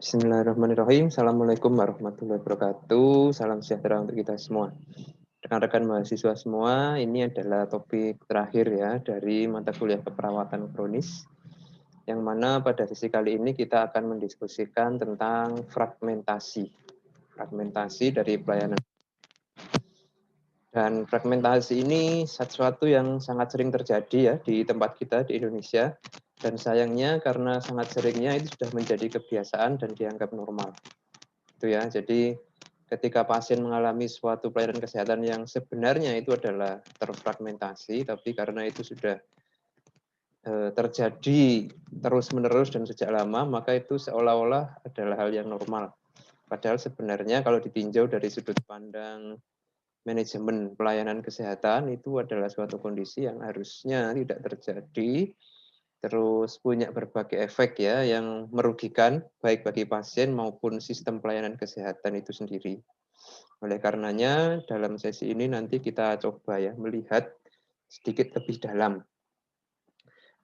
Bismillahirrahmanirrahim. Assalamualaikum warahmatullahi wabarakatuh. Salam sejahtera untuk kita semua. Rekan-rekan mahasiswa semua, ini adalah topik terakhir ya dari mata kuliah keperawatan kronis, yang mana pada sesi kali ini kita akan mendiskusikan tentang fragmentasi. Fragmentasi dari pelayanan. Dan fragmentasi ini sesuatu yang sangat sering terjadi ya di tempat kita di Indonesia. Dan sayangnya karena sangat seringnya itu sudah menjadi kebiasaan dan dianggap normal. Itu ya. Jadi ketika pasien mengalami suatu pelayanan kesehatan yang sebenarnya itu adalah terfragmentasi, tapi karena itu sudah terjadi terus-menerus dan sejak lama, maka itu seolah-olah adalah hal yang normal. Padahal sebenarnya kalau ditinjau dari sudut pandang manajemen pelayanan kesehatan, itu adalah suatu kondisi yang harusnya tidak terjadi, terus punya berbagai efek ya yang merugikan baik bagi pasien maupun sistem pelayanan kesehatan itu sendiri. Oleh karenanya dalam sesi ini nanti kita coba ya melihat sedikit lebih dalam.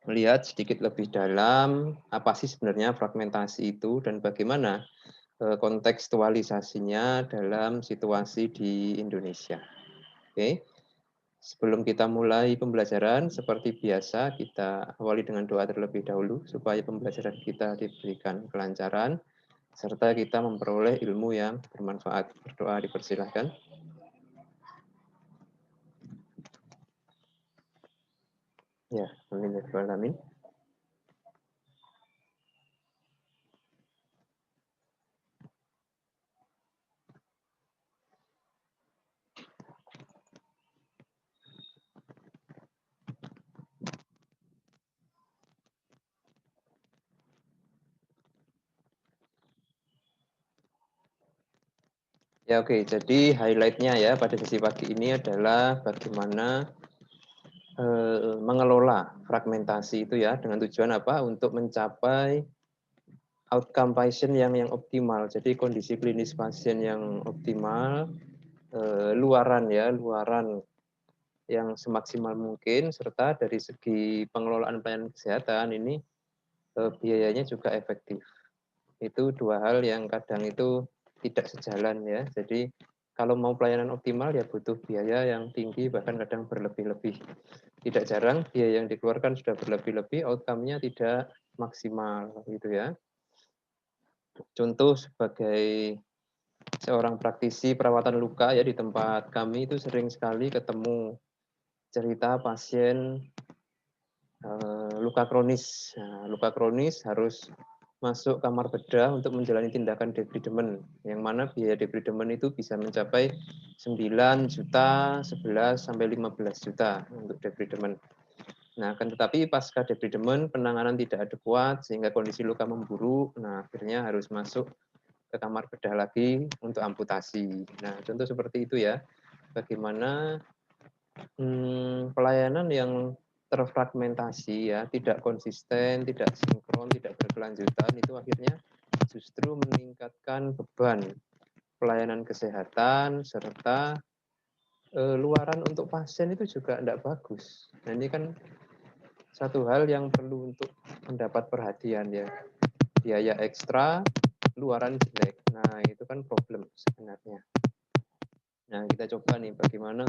Melihat sedikit lebih dalam apa sih sebenarnya fragmentasi itu dan bagaimana kontekstualisasinya dalam situasi di Indonesia. Oke. Sebelum kita mulai pembelajaran, seperti biasa kita awali dengan doa terlebih dahulu supaya pembelajaran kita diberikan kelancaran serta kita memperoleh ilmu yang bermanfaat. Berdoa dipersilahkan. Ya, amin ya rabbal alamin. Ya oke, jadi highlight-nya ya pada sesi pagi ini adalah bagaimana mengelola fragmentasi itu ya dengan tujuan apa? Untuk mencapai outcome pasien yang optimal. Jadi kondisi klinis pasien yang optimal, luaran ya, luaran yang semaksimal mungkin, serta dari segi pengelolaan pelayanan kesehatan ini biayanya juga efektif. Itu dua hal yang kadang itu tidak sejalan ya. Jadi kalau mau pelayanan optimal ya butuh biaya yang tinggi, bahkan kadang berlebih-lebih. Tidak jarang biaya yang dikeluarkan sudah berlebih-lebih, outcome-nya tidak maksimal gitu ya. Contoh sebagai seorang praktisi perawatan luka ya di tempat kami itu sering sekali ketemu cerita pasien luka kronis. Nah, luka kronis harus masuk kamar bedah untuk menjalani tindakan debridement, yang mana biaya debridement itu bisa mencapai 9 juta, 11 sampai 15 juta untuk debridement. Nah, akan tetapi pasca debridement penanganan tidak adekuat sehingga kondisi luka memburuk. Nah, akhirnya harus masuk ke kamar bedah lagi untuk amputasi. Nah, contoh seperti itu ya. Bagaimana pelayanan yang terfragmentasi ya, tidak konsisten, tidak sinkron, tidak berkelanjutan, itu akhirnya justru meningkatkan beban pelayanan kesehatan serta luaran untuk pasien itu juga tidak bagus. Nah, ini kan satu hal yang perlu untuk mendapat perhatian ya. Biaya ekstra, luaran jelek. Nah, itu kan problem sebenarnya. Nah, kita coba nih bagaimana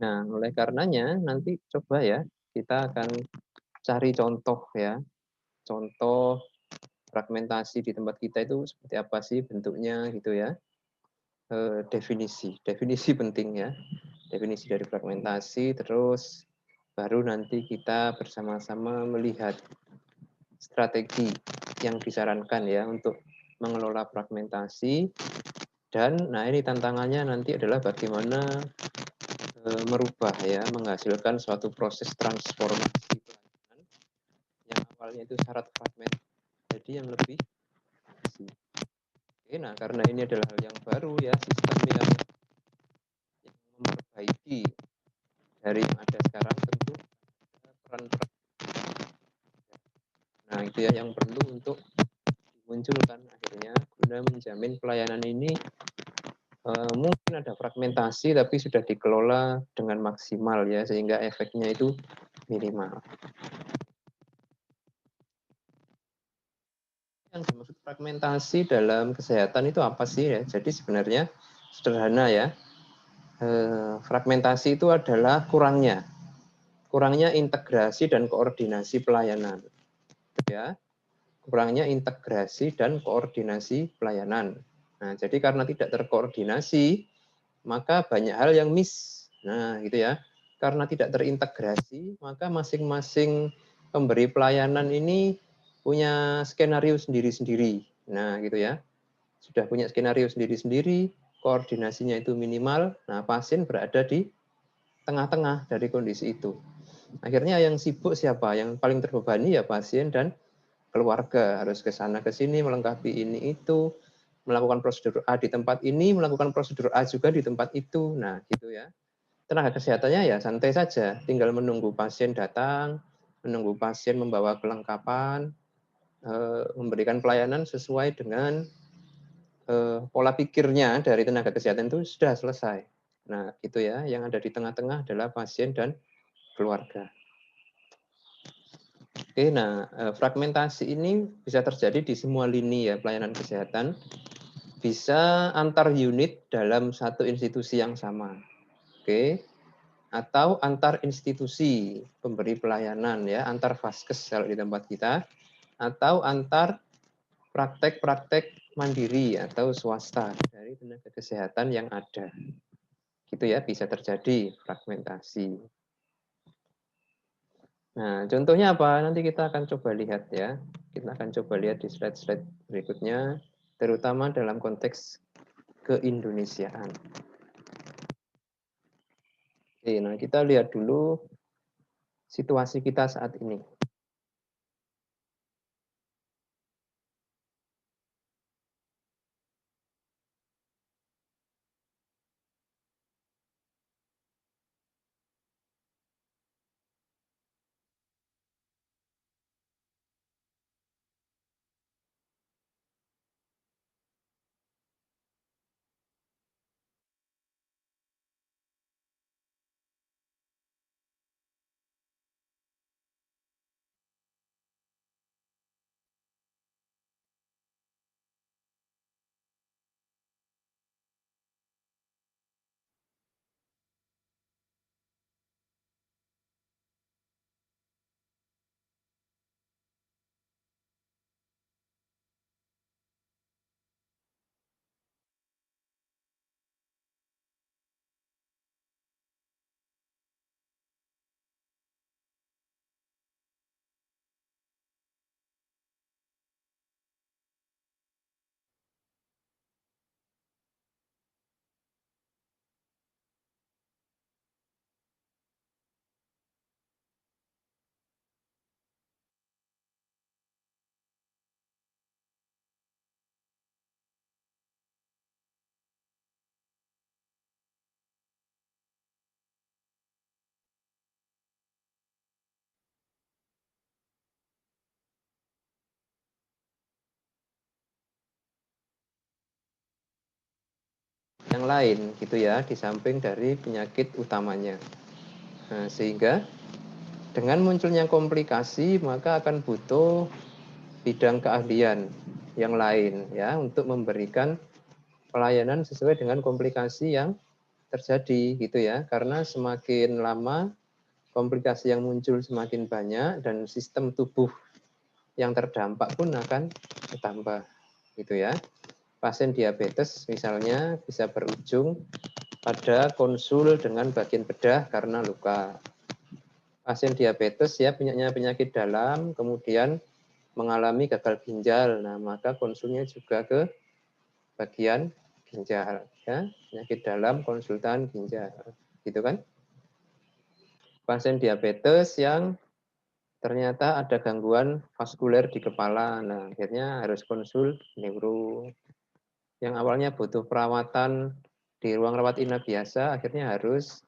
Nah, oleh karenanya nanti coba ya, kita akan cari contoh ya, contoh fragmentasi di tempat kita itu seperti apa sih bentuknya gitu ya. Definisi penting ya, definisi dari fragmentasi, terus baru nanti kita bersama-sama melihat strategi yang disarankan ya untuk mengelola fragmentasi. Dan nah ini tantangannya nanti adalah bagaimana merubah ya, menghasilkan suatu proses transformasi pelayanan yang awalnya itu syarat fragment jadi yang lebih bersih. Oke, nah karena ini adalah hal yang baru ya, sistem yang memperbaiki dari yang ada sekarang tentu peran-peran. Nah itu ya yang perlu untuk dimunculkan akhirnya guna menjamin pelayanan ini mungkin ada fragmentasi tapi sudah dikelola dengan maksimal ya sehingga efeknya itu minimal. Yang dimaksud fragmentasi dalam kesehatan itu apa sih ya? Jadi sebenarnya sederhana ya. Fragmentasi itu adalah kurangnya integrasi dan koordinasi pelayanan. Ya, kurangnya integrasi dan koordinasi pelayanan. Nah, jadi karena tidak terkoordinasi, maka banyak hal yang miss. Nah, gitu ya. Karena tidak terintegrasi, maka masing-masing pemberi pelayanan ini punya skenario sendiri-sendiri. Nah, gitu ya. Sudah punya skenario sendiri-sendiri, koordinasinya itu minimal. Nah, pasien berada di tengah-tengah dari kondisi itu. Akhirnya yang sibuk siapa? Yang paling terbebani ya pasien dan keluarga. Harus ke sana ke sini melengkapi ini itu, melakukan prosedur A di tempat ini, melakukan prosedur A juga di tempat itu. Nah, gitu ya. Tenaga kesehatannya ya santai saja, tinggal menunggu pasien datang, menunggu pasien membawa kelengkapan, memberikan pelayanan sesuai dengan pola pikirnya dari tenaga kesehatan itu sudah selesai. Nah, itu ya, yang ada di tengah-tengah adalah pasien dan keluarga. Oke, nah fragmentasi ini bisa terjadi di semua lini ya pelayanan kesehatan, bisa antar unit dalam satu institusi yang sama. Oke, atau antar institusi pemberi pelayanan ya, antar vaskes kalau di tempat kita, atau antar praktek-praktek mandiri atau swasta dari tenaga kesehatan yang ada. Gitu ya, bisa terjadi fragmentasi. Nah, contohnya apa? Nanti kita akan coba lihat ya. Kita akan coba lihat di slide-slide berikutnya, terutama dalam konteks keindonesiaan. Oke, nah kita lihat dulu situasi kita saat ini. Yang lain gitu ya, di samping dari penyakit utamanya. Nah, sehingga dengan munculnya komplikasi maka akan butuh bidang keahlian yang lain ya untuk memberikan pelayanan sesuai dengan komplikasi yang terjadi gitu ya. Karena semakin lama komplikasi yang muncul semakin banyak dan sistem tubuh yang terdampak pun akan bertambah gitu ya. Pasien diabetes misalnya bisa berujung pada konsul dengan bagian bedah karena luka. Pasien diabetes ya punya penyakit dalam, kemudian mengalami gagal ginjal. Nah, maka konsulnya juga ke bagian ginjal ya, penyakit dalam konsultan ginjal. Gitu kan? Pasien diabetes yang ternyata ada gangguan vaskuler di kepala. Nah, akhirnya harus konsul neuro. Yang awalnya butuh perawatan di ruang rawat inap biasa, akhirnya harus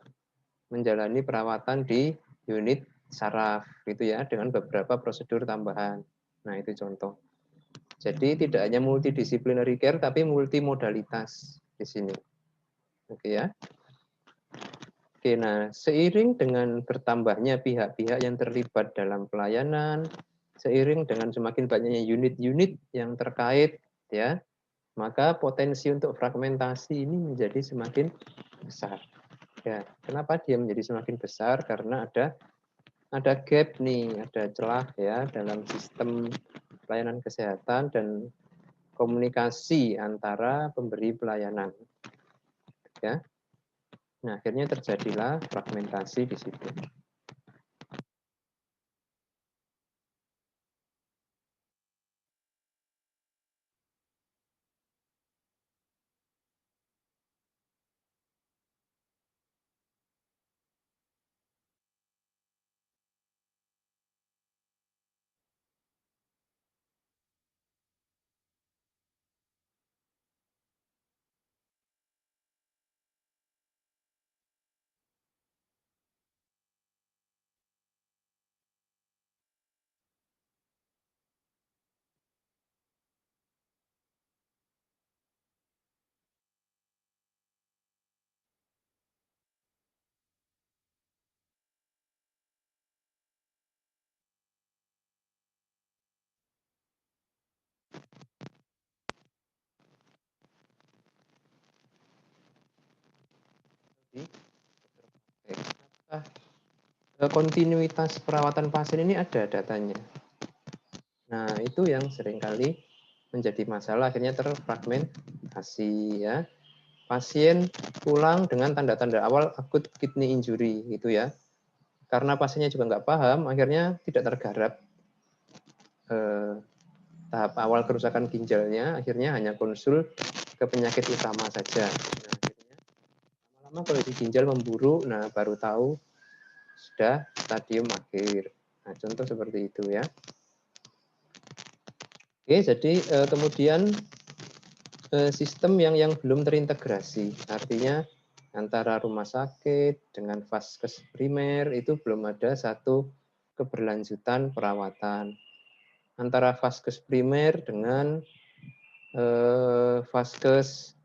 menjalani perawatan di unit saraf gitu ya, dengan beberapa prosedur tambahan. Nah, itu contoh. Jadi tidak hanya multidisciplinary care tapi multimodalitas di sini. Oke ya. Oke, nah seiring dengan bertambahnya pihak-pihak yang terlibat dalam pelayanan, seiring dengan semakin banyaknya unit-unit yang terkait ya, maka potensi untuk fragmentasi ini menjadi semakin besar. Ya, kenapa dia menjadi semakin besar? Karena ada gap nih, ada celah ya dalam sistem pelayanan kesehatan dan komunikasi antara pemberi pelayanan. Ya. Nah, akhirnya terjadilah fragmentasi di situ. Kontinuitas perawatan pasien ini ada datanya. Nah, itu yang seringkali menjadi masalah, akhirnya terfragmentasi ya. Pasien pulang dengan tanda-tanda awal akut kidney injury gitu ya. Karena pasiennya juga nggak paham, akhirnya tidak tergarap tahap awal kerusakan ginjalnya, akhirnya hanya konsul ke penyakit utama saja. Nah, akhirnya lama-lama kondisi ginjal memburuk, nah baru tahu sudah stadium akhir. Nah, contoh seperti itu ya. Oke, jadi kemudian sistem yang belum terintegrasi, artinya antara rumah sakit dengan vaskes primer itu belum ada satu keberlanjutan perawatan. Antara vaskes primer dengan vaskes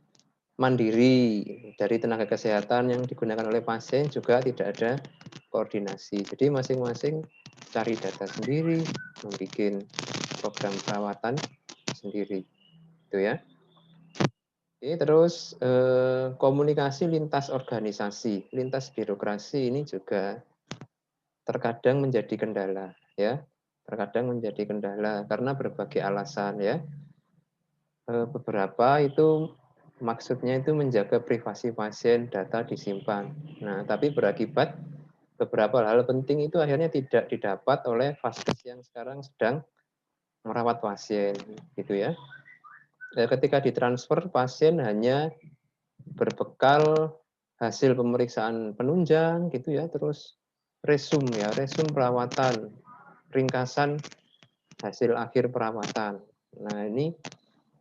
mandiri dari tenaga kesehatan yang digunakan oleh pasien juga tidak ada koordinasi. Jadi masing-masing cari data sendiri, membuat program perawatan sendiri. Itu ya. Oke, terus komunikasi lintas organisasi, lintas birokrasi ini juga terkadang menjadi kendala ya. Terkadang menjadi kendala karena berbagai alasan ya. Beberapa itu maksudnya itu menjaga privasi pasien, data disimpan. Nah, tapi berakibat beberapa hal penting itu akhirnya tidak didapat oleh vaskes yang sekarang sedang merawat pasien, gitu ya. Ketika ditransfer, pasien hanya berbekal hasil pemeriksaan penunjang, gitu ya, terus resume ya, resume perawatan, ringkasan hasil akhir perawatan. Nah, ini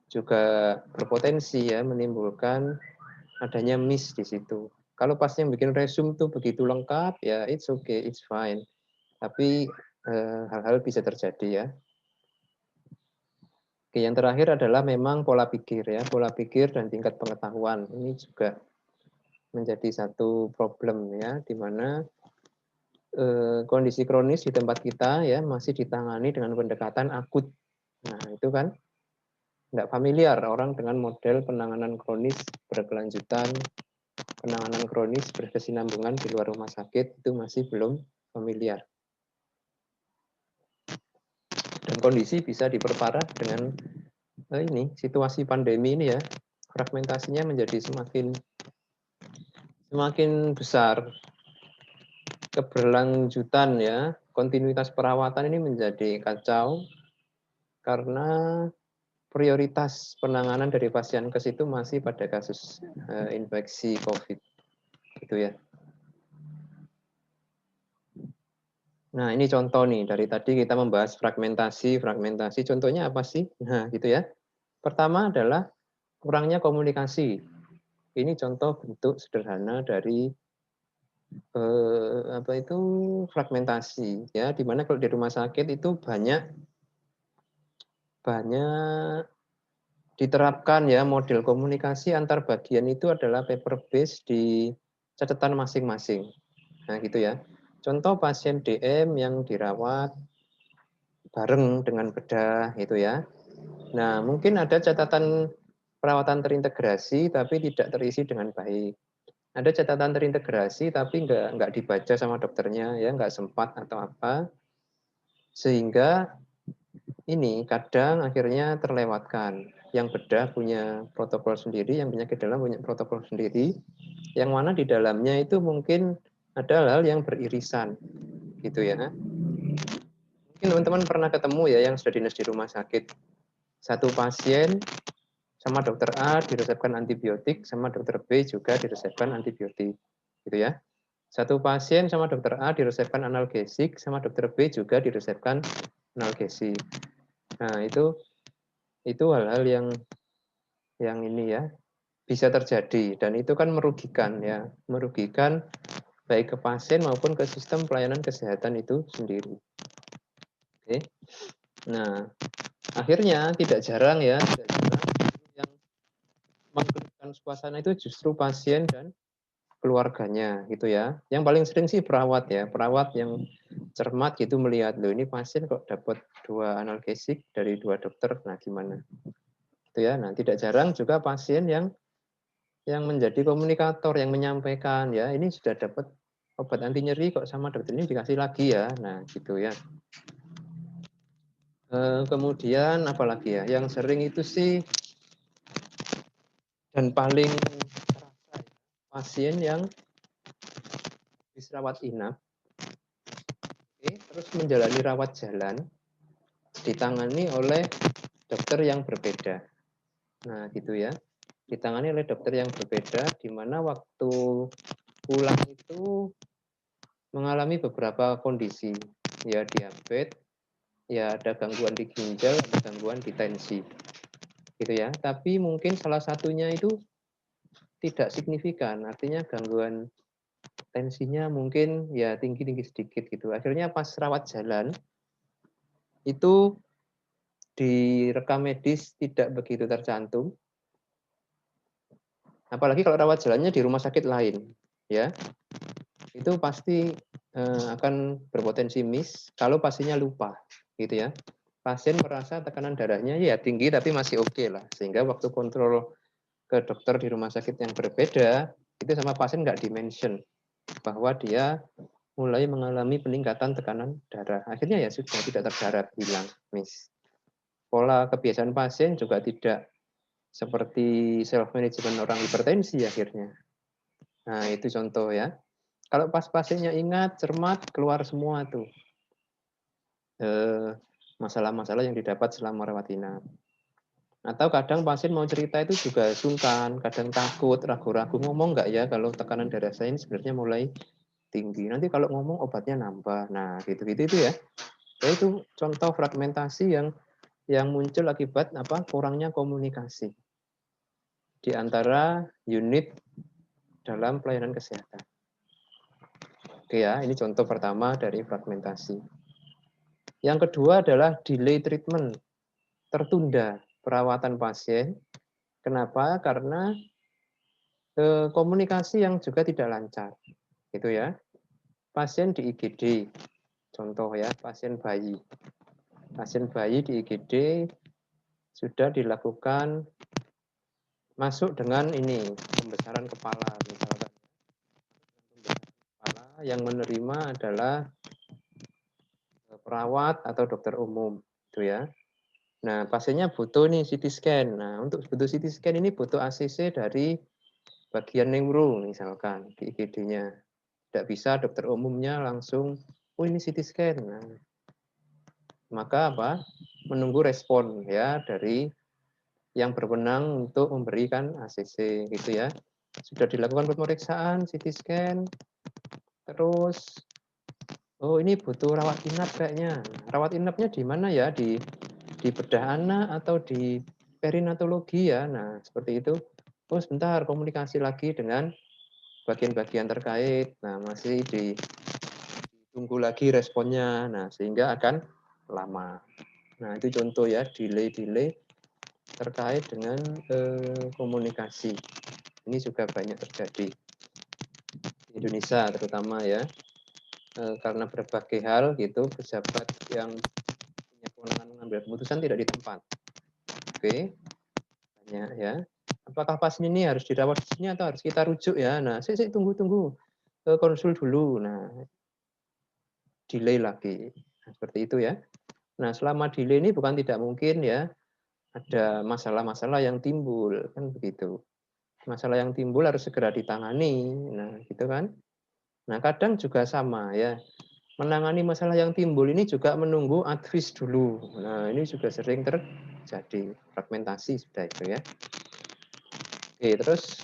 juga berpotensi ya menimbulkan adanya miss di situ. Kalau pasien bikin resume tuh begitu lengkap ya it's okay, it's fine. Tapi hal-hal bisa terjadi ya. Oke, yang terakhir adalah memang pola pikir ya, pola pikir dan tingkat pengetahuan. Ini juga menjadi satu problem ya, di mana kondisi kronis di tempat kita ya masih ditangani dengan pendekatan akut. Nah, itu kan tidak familiar orang dengan model penanganan kronis berkelanjutan, penanganan kronis berkesinambungan di luar rumah sakit itu masih belum familiar. Dan kondisi bisa diperparah dengan ini situasi pandemi ini ya, fragmentasinya menjadi semakin besar keberlanjutan ya, kontinuitas perawatan ini menjadi kacau karena prioritas penanganan dari pasien kes itu masih pada kasus infeksi COVID, gitu ya. Nah, ini contoh nih, dari tadi kita membahas fragmentasi. Contohnya apa sih? Nah, gitu ya. Pertama adalah kurangnya komunikasi. Ini contoh bentuk sederhana dari apa itu fragmentasi ya, di mana kalau di rumah sakit itu banyak diterapkan ya model komunikasi antar bagian itu adalah paper base di catatan masing-masing. Nah, gitu ya. Contoh pasien DM yang dirawat bareng dengan bedah gitu ya. Nah, mungkin ada catatan perawatan terintegrasi tapi tidak terisi dengan baik. Ada catatan terintegrasi tapi nggak dibaca sama dokternya ya, nggak sempat atau apa, sehingga ini kadang akhirnya terlewatkan. Yang bedah punya protokol sendiri, yang penyakit dalam punya protokol sendiri, yang mana di dalamnya itu mungkin ada hal yang beririsan gitu ya. Mungkin teman-teman pernah ketemu ya yang sudah dinas di rumah sakit. Satu pasien sama dokter A diresepkan antibiotik, sama dokter B juga diresepkan antibiotik. Gitu ya. Satu pasien sama dokter A diresepkan analgesik, sama dokter B juga diresepkan analgesik. Nah, itu hal-hal yang ini ya bisa terjadi dan itu kan merugikan ya, merugikan baik ke pasien maupun ke sistem pelayanan kesehatan itu sendiri. Oke. Nah, akhirnya tidak jarang yang menggelapkan suasana itu justru pasien dan keluarganya gitu ya. Yang paling sering sih perawat ya, perawat yang cermat gitu melihat loh ini pasien kok dapat 2 analgesik dari 2 dokter, nah gimana? Gitu ya. Nah, tidak jarang juga pasien yang menjadi komunikator, yang menyampaikan ya, ini sudah dapat obat anti nyeri kok sama dokter ini dikasih lagi ya. Nah, gitu ya. Kemudian apalagi ya, yang sering itu sih dan paling terasa ya, pasien yang dirawat inap, terus menjalani rawat jalan, ditangani oleh dokter yang berbeda. Nah, gitu ya. Ditangani oleh dokter yang berbeda, di mana waktu pulang itu mengalami beberapa kondisi, ya diabetes, ya ada gangguan di ginjal, ada gangguan di tensi, gitu ya. Tapi mungkin salah satunya itu tidak signifikan, artinya gangguan tensinya mungkin ya tinggi-tinggi sedikit gitu. Akhirnya pas rawat jalan itu di rekam medis tidak begitu tercantum. Apalagi kalau rawat jalannya di rumah sakit lain, ya. Itu pasti akan berpotensi miss kalau pasiennya lupa, gitu ya. Pasien merasa tekanan darahnya ya tinggi tapi masih oke lah, sehingga waktu kontrol ke dokter di rumah sakit yang berbeda, itu sama pasien nggak dimention bahwa dia mulai mengalami peningkatan tekanan darah. Akhirnya ya sudah tidak terdarat, hilang, miss. Pola kebiasaan pasien juga tidak seperti self management orang hipertensi akhirnya. Nah, itu contoh ya. Kalau pas pasiennya ingat, cermat, keluar semua tuh masalah-masalah yang didapat selama rawat inap. Atau kadang pasien mau cerita itu juga sungkan, kadang takut, ragu-ragu ngomong nggak ya kalau tekanan darah saya ini sebenarnya mulai tinggi. Nanti kalau ngomong obatnya nambah. Nah, gitu-gitu itu ya. Ya itu contoh fragmentasi yang muncul akibat apa? Kurangnya komunikasi di antara unit dalam pelayanan kesehatan. Oke ya, ini contoh pertama dari fragmentasi. Yang kedua adalah delay treatment, tertunda perawatan pasien. Kenapa? Karena komunikasi yang juga tidak lancar, gitu ya. Pasien di IGD, contoh ya, pasien bayi di IGD sudah dilakukan masuk dengan ini pembesaran kepala, misalkan kepala yang menerima adalah perawat atau dokter umum, gitu ya. Nah, pasiennya butuh nih CT scan. Nah, untuk butuh CT scan ini butuh ACC dari bagian neuro misalkan di IGD-nya. tidak bisa dokter umumnya langsung, oh ini CT scan. Nah, maka apa? Menunggu respon ya dari yang berwenang untuk memberikan ACC gitu ya. Sudah dilakukan pemeriksaan CT scan, terus oh ini butuh rawat inap kayaknya. Rawat inapnya di mana ya? Di bedah anak atau di perinatologi ya. Nah, seperti itu. Oh, sebentar komunikasi lagi dengan bagian-bagian terkait. Nah, masih ditunggu lagi responnya. Nah, sehingga akan lama. Nah, itu contoh ya, delay-delay terkait dengan komunikasi. Ini juga banyak terjadi di Indonesia terutama ya. Karena berbagai hal gitu, pejabat yang punya kewenangan mengambil keputusan tidak di tempat. Oke, banyak ya. Apakah pasien ini harus dirawat di sini atau harus kita rujuk ya? Nah, tunggu, konsul dulu. Nah, delay lagi. Nah, seperti itu ya. Nah, selama delay ini bukan tidak mungkin ya, ada masalah-masalah yang timbul, kan begitu. Masalah yang timbul harus segera ditangani. Nah, gitu kan. Nah, kadang juga sama ya. Menangani masalah yang timbul ini juga menunggu advis dulu. Nah, ini juga sering terjadi. Fragmentasi sudah itu ya. Oke, terus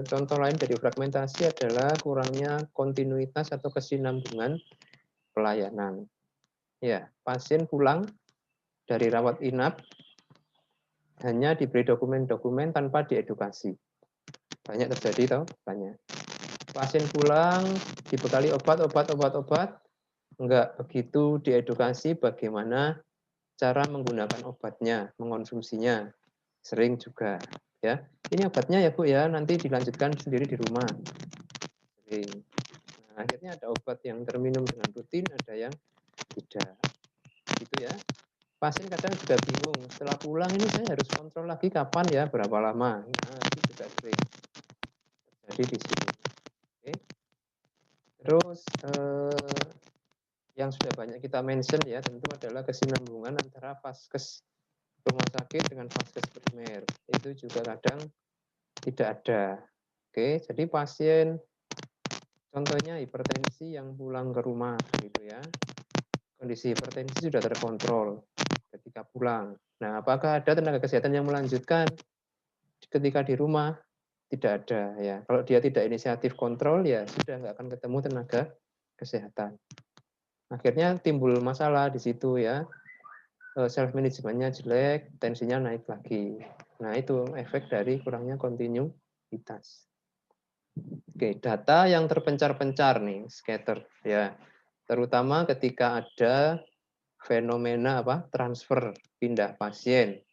contoh lain dari fragmentasi adalah kurangnya kontinuitas atau kesinambungan pelayanan. Ya, pasien pulang dari rawat inap hanya diberi dokumen-dokumen tanpa diedukasi. Banyak terjadi toh, banyak. Pasien pulang dibekali obat, enggak begitu diedukasi bagaimana cara menggunakan obatnya, mengonsumsinya. Sering juga ya. Ini obatnya ya Bu ya, nanti dilanjutkan sendiri di rumah. Sering. Nah, akhirnya ada obat yang terminum dengan rutin, ada yang tidak. Gitu ya. Pasien kadang juga bingung, setelah pulang ini saya harus kontrol lagi kapan ya, berapa lama. Nah, itu juga sering terjadi di sini. Oke. Terus yang sudah banyak kita mention ya, tentu adalah kesinambungan antara vaskes rumah sakit dengan vaskes primer. Itu juga kadang tidak ada. Oke, jadi pasien contohnya hipertensi yang pulang ke rumah gitu ya. Kondisi hipertensi sudah terkontrol ketika pulang. Nah, apakah ada tenaga kesehatan yang melanjutkan ketika di rumah? Tidak ada ya. Kalau dia tidak inisiatif kontrol ya sudah nggak akan ketemu tenaga kesehatan. Akhirnya timbul masalah di situ ya. Self manajemennya jelek, tensinya naik lagi. Nah, itu efek dari kurangnya kontinuitas. Oke, data yang terpencar-pencar nih, scatter ya. Terutama ketika ada fenomena apa? Transfer pindah pasien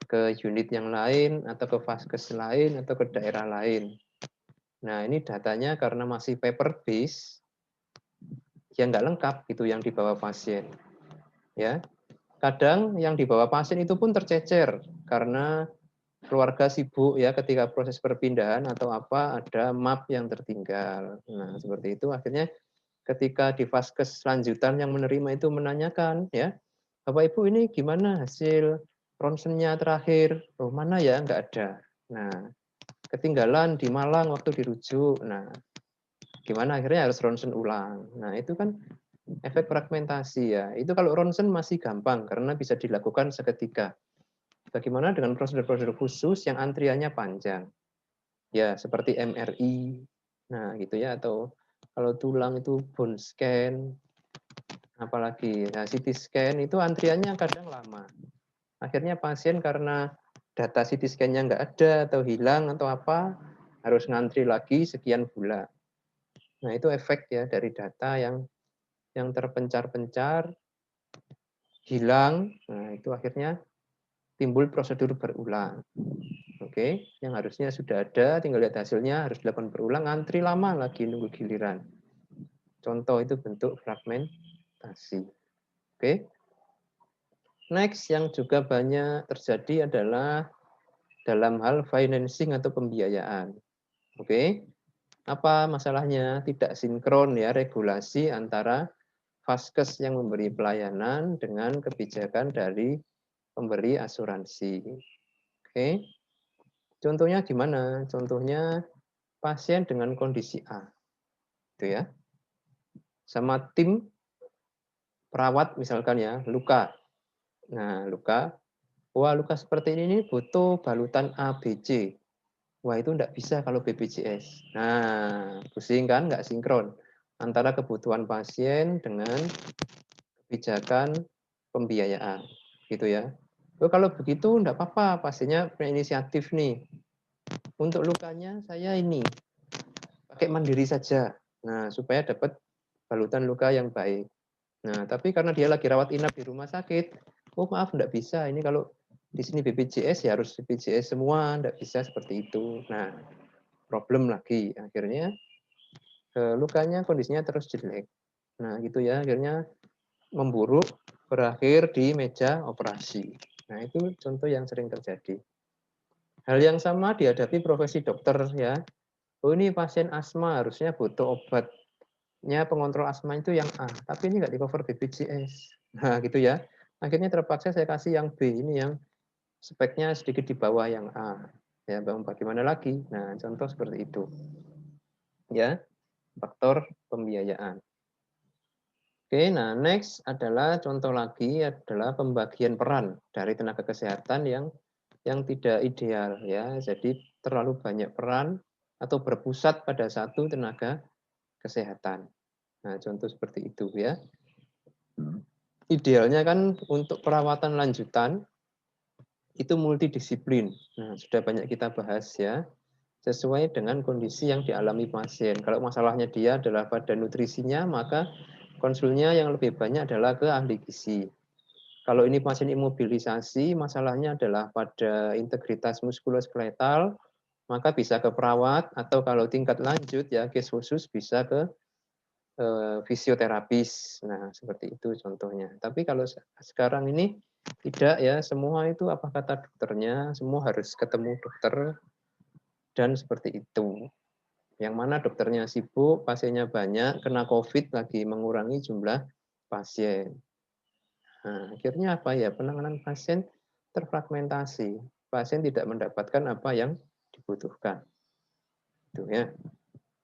ke unit yang lain atau ke vaskes lain atau ke daerah lain. Nah, ini datanya karena masih paper base, ya nggak lengkap gitu yang dibawa pasien. Ya, kadang yang dibawa pasien itu pun tercecer karena keluarga sibuk ya ketika proses perpindahan atau apa ada map yang tertinggal. Nah, seperti itu akhirnya ketika di vaskes lanjutan yang menerima itu menanyakan ya, Bapak Ibu ini gimana hasil ronsennya terakhir? Oh, mana ya? Nggak ada. Nah, ketinggalan di Malang waktu dirujuk. Nah, gimana akhirnya harus ronsen ulang. Nah, itu kan efek fragmentasi ya. Itu kalau ronsen masih gampang karena bisa dilakukan seketika. Bagaimana dengan prosedur-prosedur khusus yang antriannya panjang? Ya, seperti MRI. Nah, gitu ya atau kalau tulang itu bone scan, apalagi nah, CT scan itu antriannya kadang lama. Akhirnya pasien karena data CT scan-nya nggak ada atau hilang atau apa, harus ngantri lagi sekian bulan. Nah, itu efek ya dari data yang terpencar-pencar, hilang, nah itu akhirnya timbul prosedur berulang. Oke, yang harusnya sudah ada, tinggal lihat hasilnya, harus dilakukan berulang, ngantri lama lagi nunggu giliran. Contoh itu bentuk fragmentasi. Oke. Next yang juga banyak terjadi adalah dalam hal financing atau pembiayaan. Oke. Apa masalahnya? Tidak sinkron ya regulasi antara vaskes yang memberi pelayanan dengan kebijakan dari pemberi asuransi. Oke. Contohnya gimana? Contohnya pasien dengan kondisi A. gitu ya. Sama tim perawat misalkan ya, luka. Nah, luka, wah luka seperti ini nih butuh balutan ABC. Wah itu enggak bisa kalau BPJS. Nah, pusing kan, nggak sinkron antara kebutuhan pasien dengan kebijakan pembiayaan, gitu ya. Oh, kalau begitu enggak apa-apa, pasiennya punya inisiatif nih. Untuk lukanya saya ini, pakai mandiri saja. Nah, supaya dapat balutan luka yang baik. Nah, tapi karena dia lagi rawat inap di rumah sakit, oh maaf enggak bisa, ini kalau di sini BPJS ya harus BPJS semua, enggak bisa seperti itu. Nah, problem lagi, akhirnya lukanya kondisinya terus jelek. Nah, gitu ya, akhirnya memburuk, berakhir di meja operasi. Nah, itu contoh yang sering terjadi. Hal yang sama dihadapi profesi dokter ya. Oh, ini pasien asma harusnya butuh obatnya pengontrol asma itu yang A, tapi ini nggak di-cover BPJS. Nah, gitu ya. Akhirnya terpaksa saya kasih yang B, ini yang speknya sedikit di bawah yang A. Ya, bagaimana lagi? Nah, contoh seperti itu. Ya, faktor pembiayaan. Oke, nah next adalah contoh lagi adalah pembagian peran dari tenaga kesehatan yang tidak ideal ya. Jadi terlalu banyak peran atau berpusat pada satu tenaga kesehatan. Nah, contoh seperti itu ya. Idealnya kan untuk perawatan lanjutan itu multidisiplin. Nah, sudah banyak kita bahas ya. Sesuai dengan kondisi yang dialami pasien. Kalau masalahnya dia adalah pada nutrisinya, maka konsulnya yang lebih banyak adalah ke ahli gizi. Kalau ini pasien imobilisasi, masalahnya adalah pada integritas muskuloskeletal, maka bisa ke perawat, atau kalau tingkat lanjut ya case khusus bisa ke fisioterapis. Nah, seperti itu contohnya. Tapi kalau sekarang ini tidak ya, semua itu apa kata dokternya, semua harus ketemu dokter dan seperti itu. Yang mana dokternya sibuk, pasiennya banyak, kena COVID lagi mengurangi jumlah pasien. Nah, akhirnya apa ya? Penanganan pasien terfragmentasi. Pasien tidak mendapatkan apa yang dibutuhkan. Itu ya.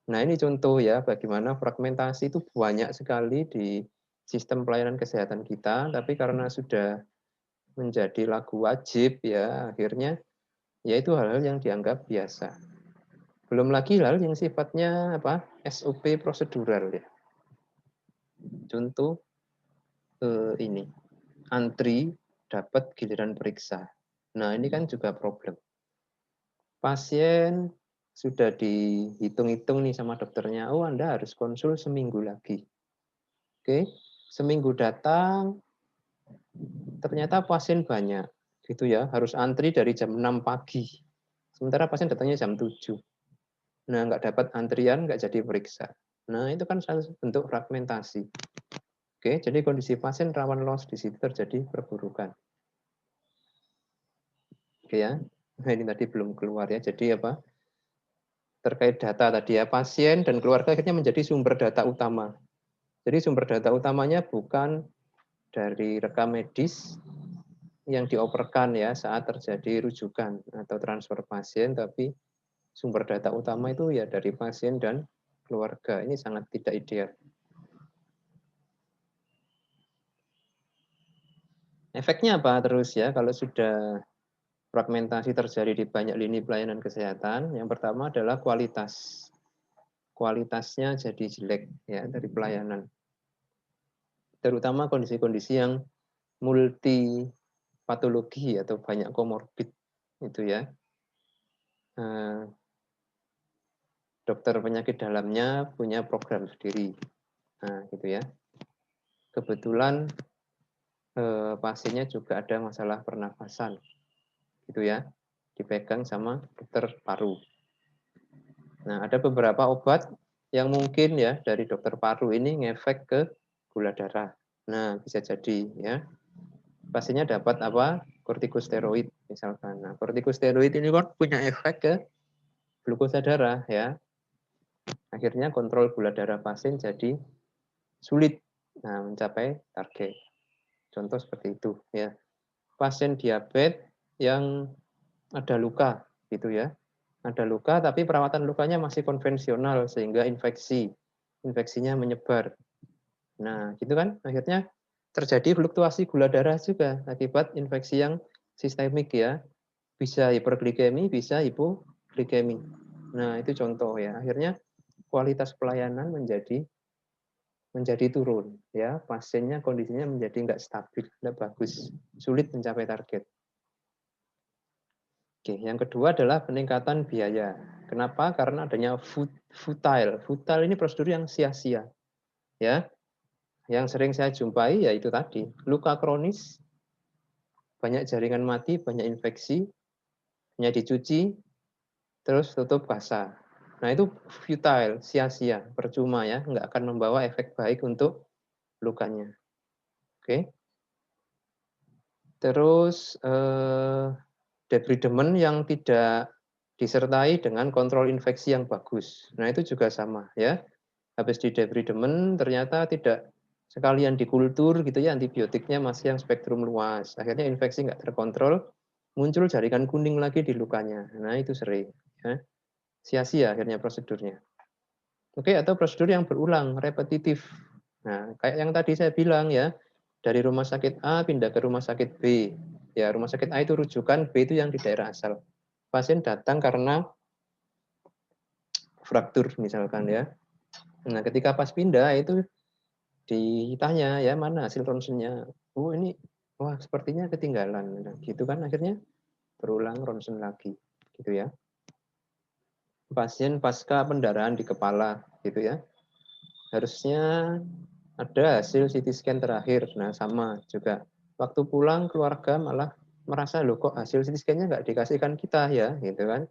Nah, ini contoh ya bagaimana fragmentasi itu banyak sekali di sistem pelayanan kesehatan kita, tapi karena sudah menjadi lagu wajib ya, akhirnya ya itu hal-hal yang dianggap biasa. Belum lagi hal yang sifatnya apa? SOP prosedural ya. Contoh ini antri dapat giliran periksa. Nah, ini kan juga problem. Pasien sudah dihitung-hitung nih sama dokternya, oh Anda harus konsul seminggu lagi. Oke, seminggu datang, ternyata pasien banyak, gitu ya, harus antri dari jam 6 pagi. Sementara pasien datangnya jam 7. Nah, nggak dapat antrian, nggak jadi periksa. Nah, itu kan salah satu bentuk fragmentasi. Oke, jadi kondisi pasien rawan loss di situ terjadi perburukan. Oke ya. Nah, ini tadi belum keluar ya. Jadi apa? Terkait data tadi ya, pasien dan keluarga akhirnya menjadi sumber data utama. Jadi sumber data utamanya bukan dari rekam medis yang dioperkan ya saat terjadi rujukan atau transfer pasien, tapi sumber data utama itu ya dari pasien dan keluarga. Ini sangat tidak ideal. Efeknya apa terus ya kalau sudah fragmentasi terjadi di banyak lini pelayanan kesehatan? Yang pertama adalah kualitas. Kualitasnya jadi jelek ya dari pelayanan. Terutama kondisi-kondisi yang multi patologi atau banyak komorbid itu ya. Dokter penyakit dalamnya punya program sendiri. Nah, gitu ya. Kebetulan pasiennya juga ada masalah pernafasan. Gitu ya. Dipegang sama dokter paru. Nah, ada beberapa obat yang mungkin ya dari dokter paru ini ngefek ke gula darah. Nah, bisa jadi ya. Pasiennya dapat apa? Kortikosteroid misalkan. Nah, kortikosteroid ini kan punya efek ke glukosa darah ya. Akhirnya kontrol gula darah pasien jadi sulit mencapai target. Contoh seperti itu ya. Pasien diabetes yang ada luka gitu ya. Ada luka tapi perawatan lukanya masih konvensional sehingga infeksi. infeksinya menyebar. Nah, gitu kan akhirnya terjadi fluktuasi gula darah juga akibat infeksi yang sistemik ya. Bisa hiperglikemi, bisa hipoglikemi. Nah, itu contoh ya. Akhirnya kualitas pelayanan menjadi turun ya. Pasiennya kondisinya menjadi nggak stabil, nggak bagus, sulit mencapai target. Oke, yang kedua adalah peningkatan biaya. Kenapa? Karena adanya futile. Futile ini prosedur yang sia-sia. Ya, yang sering saya jumpai yaitu tadi, luka kronis, banyak jaringan mati, banyak infeksi, hanya dicuci, terus tutup basah. Nah, itu futile, sia-sia, percuma ya, nggak akan membawa efek baik untuk lukanya. Oke. Terus debridement yang tidak disertai dengan kontrol infeksi yang bagus. Nah, itu juga sama ya. Habis di debridement ternyata tidak sekalian dikultur gitu ya, antibiotiknya masih yang spektrum luas. Akhirnya infeksi nggak terkontrol, muncul jaringan kuning lagi di lukanya. Nah, itu sering ya. Sia-sia akhirnya prosedurnya. Oke, atau prosedur yang berulang, repetitif. Nah, kayak yang tadi saya bilang ya, dari rumah sakit A pindah ke rumah sakit B. Ya, rumah sakit A itu rujukan, B itu yang di daerah asal. Pasien datang karena fraktur misalkan ya. Nah, ketika pas pindah itu ditanya ya mana hasil ronsennya. Oh, ini wah sepertinya ketinggalan. Nah, gitu kan akhirnya berulang ronsen lagi gitu ya. Pasien pasca pendarahan di kepala gitu ya. Harusnya ada hasil CT scan terakhir. Nah, sama juga. Waktu pulang keluarga malah merasa loh kok hasil CT scan-nya nggak dikasihkan kita ya, gitu kan.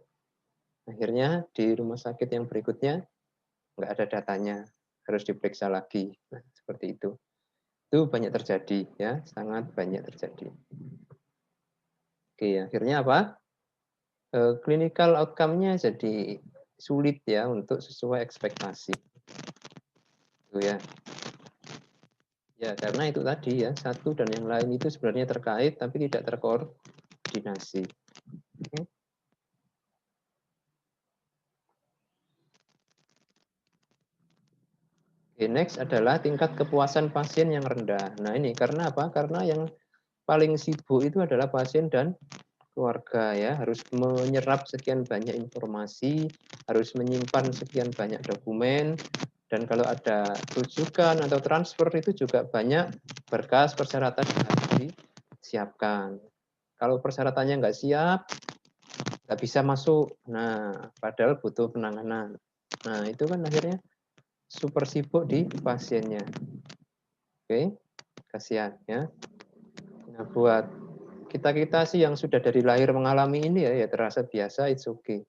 Akhirnya di rumah sakit yang berikutnya nggak ada datanya, harus diperiksa lagi. Nah, seperti itu. Itu banyak terjadi ya, sangat banyak terjadi. Oke, akhirnya apa? Clinical outcome-nya jadi sulit ya untuk sesuai ekspektasi. Itu ya. Ya, karena itu tadi ya, satu dan yang lain itu sebenarnya terkait tapi tidak terkoordinasi. Oke. Oke, next adalah tingkat kepuasan pasien yang rendah. Nah, ini karena apa? Karena yang paling sibuk itu adalah pasien dan keluarga ya, harus menyerap sekian banyak informasi, harus menyimpan sekian banyak dokumen, dan kalau ada rujukan atau transfer itu juga banyak berkas persyaratan yang harus disiapkan. Kalau persyaratannya nggak siap, nggak bisa masuk. Nah, padahal butuh penanganan. Nah, itu kan akhirnya super sibuk di pasiennya. Oke, kasihan ya. Nah, buat kita-kita sih yang sudah dari lahir mengalami ini ya, ya terasa biasa, it's okay.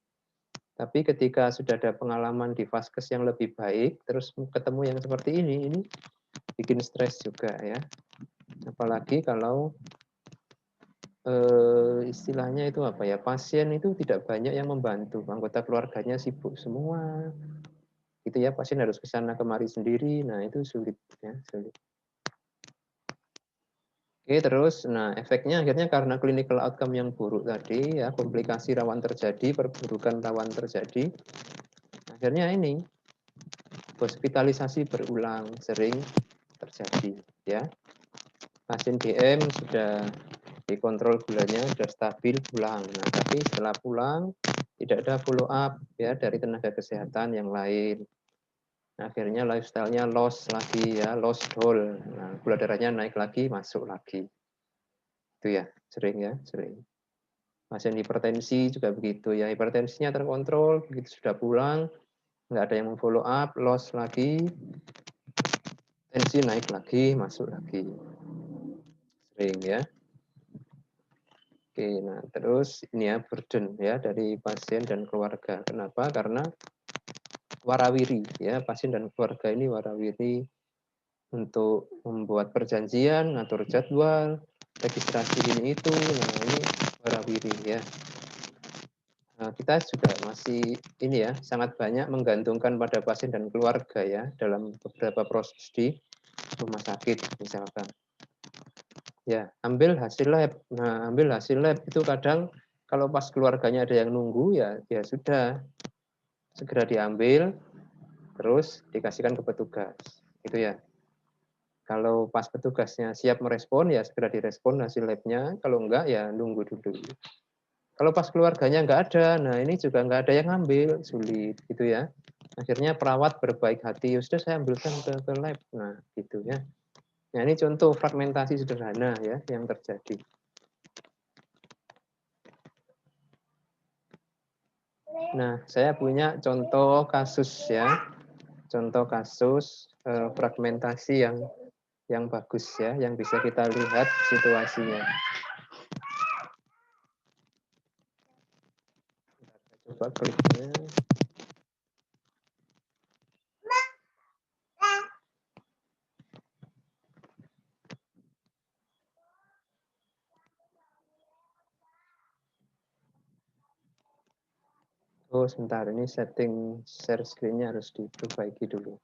Tapi ketika sudah ada pengalaman di vaskes yang lebih baik, terus ketemu yang seperti ini bikin stres juga ya. Apalagi kalau istilahnya itu apa ya, pasien itu tidak banyak yang membantu, anggota keluarganya sibuk semua, gitu ya, pasien harus ke sana kemari sendiri, nah itu sulit ya, sulit. Oke, terus, nah efeknya akhirnya karena clinical outcome yang buruk tadi ya, komplikasi rawan terjadi, perburukan rawan terjadi, akhirnya ini hospitalisasi berulang sering terjadi ya. Pasien DM sudah dikontrol gulanya, sudah stabil pulang. Nah, tapi setelah pulang tidak ada follow up ya dari tenaga kesehatan yang lain. Nah, akhirnya lifestyle-nya loss lagi ya, lost goal. Nah, gula darahnya naik lagi, masuk lagi. Itu ya, sering ya, sering. Pasien hipertensi juga begitu ya, hipertensinya terkontrol, begitu sudah pulang, nggak ada yang memfollow up, loss lagi, tensi naik lagi, masuk lagi. Sering ya. Oke, nah terus ini ya burden ya dari pasien dan keluarga. Kenapa? Karena warawiri ya, pasien dan keluarga ini warawiri untuk membuat perjanjian, ngatur jadwal, registrasi ini itu, nah ini warawiri ya. Nah, kita juga masih ini ya, sangat banyak menggantungkan pada pasien dan keluarga ya dalam beberapa proses di rumah sakit misalkan. Ya, ambil hasil lab. Nah, ambil hasil lab itu kadang kalau pas keluarganya ada yang nunggu ya, ya sudah segera diambil. terus dikasihkan ke petugas. Itu ya. Kalau pas petugasnya siap merespon, ya segera direspon hasil labnya. Kalau enggak, ya nunggu dulu. Kalau pas keluarganya enggak ada, nah ini juga enggak ada yang ngambil, sulit gitu ya. Akhirnya perawat berbaik hati, sudah saya ambilkan ke lab. Nah, gitu ya. Nah, ini contoh fragmentasi sederhana ya yang terjadi. Nah, saya punya contoh kasus ya. Contoh kasus fragmentasi yang bagus ya, yang bisa kita lihat situasinya. Coba kliknya. Oh, sebentar, ini setting share screen-nya harus diperbaiki dulu.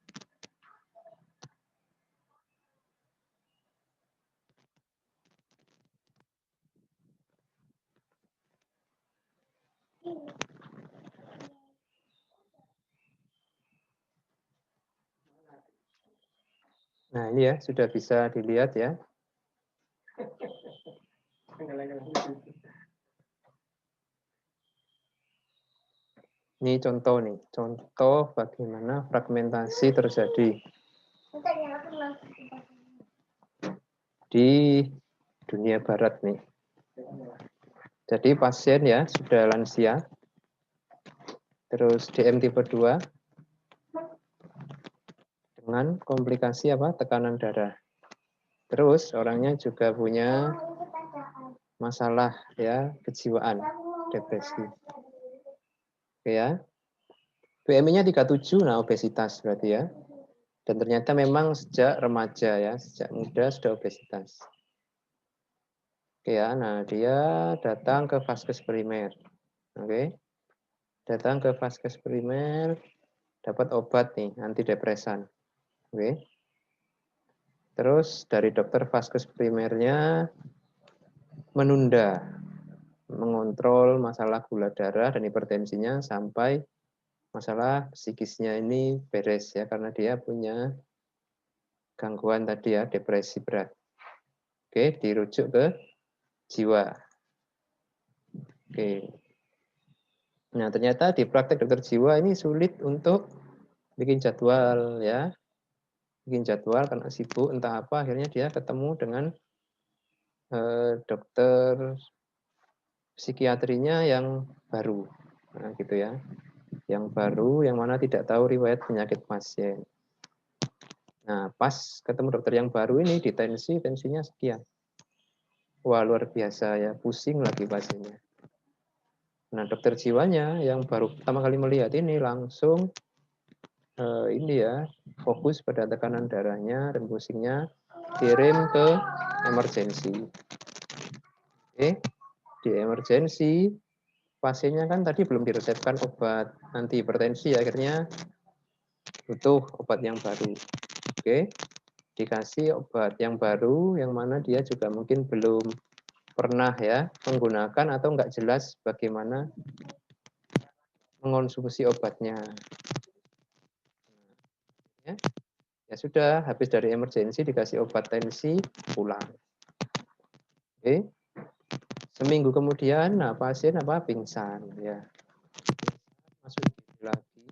Nah, ini ya, sudah bisa dilihat ya. Ini contoh nih, contoh bagaimana fragmentasi terjadi di dunia barat nih. Jadi pasien ya, sudah lansia, terus DM tipe 2, dengan komplikasi apa? Tekanan darah. Terus orangnya juga punya masalah ya, kejiwaan, depresi. Oke ya. BMI-nya 37, nah obesitas berarti ya. Dan ternyata memang sejak remaja ya, sejak muda sudah obesitas. Oke ya, nah dia datang ke vaskes primer. Oke. Datang ke vaskes primer, dapat obat nih, antidepresan. Oke. Terus dari dokter vaskes primernya menunda mengontrol masalah gula darah dan hipertensinya sampai masalah psikisnya ini beres ya, karena dia punya gangguan tadi ya, depresi berat. Oke, dirujuk ke jiwa. Oke. Nah, ternyata di praktek dokter jiwa ini sulit untuk bikin jadwal ya. Bikin jadwal karena sibuk entah apa, akhirnya dia ketemu dengan dokter psikiatrinya yang baru. Nah, gitu ya. Yang baru yang mana tidak tahu riwayat penyakit pasien. Nah, pas ketemu dokter yang baru ini ditensi, tensinya sekian. Wah, luar biasa ya, pusing lagi pasiennya. Nah, dokter jiwanya yang baru pertama kali melihat ini langsung ini ya, fokus pada tekanan darahnya dan pusingnya, kirim ke emergensi. Oke, di emergensi pasiennya kan tadi belum diresepkan obat anti hipertensi, akhirnya butuh obat yang baru. Oke, dikasih obat yang baru yang mana dia juga mungkin belum pernah ya menggunakan atau nggak jelas bagaimana mengonsumsi obatnya. Ya, ya sudah, habis dari emergensi dikasih obat tensi, pulang. Oke, seminggu kemudian, nah pasien apa pingsan ya, masuk lagi,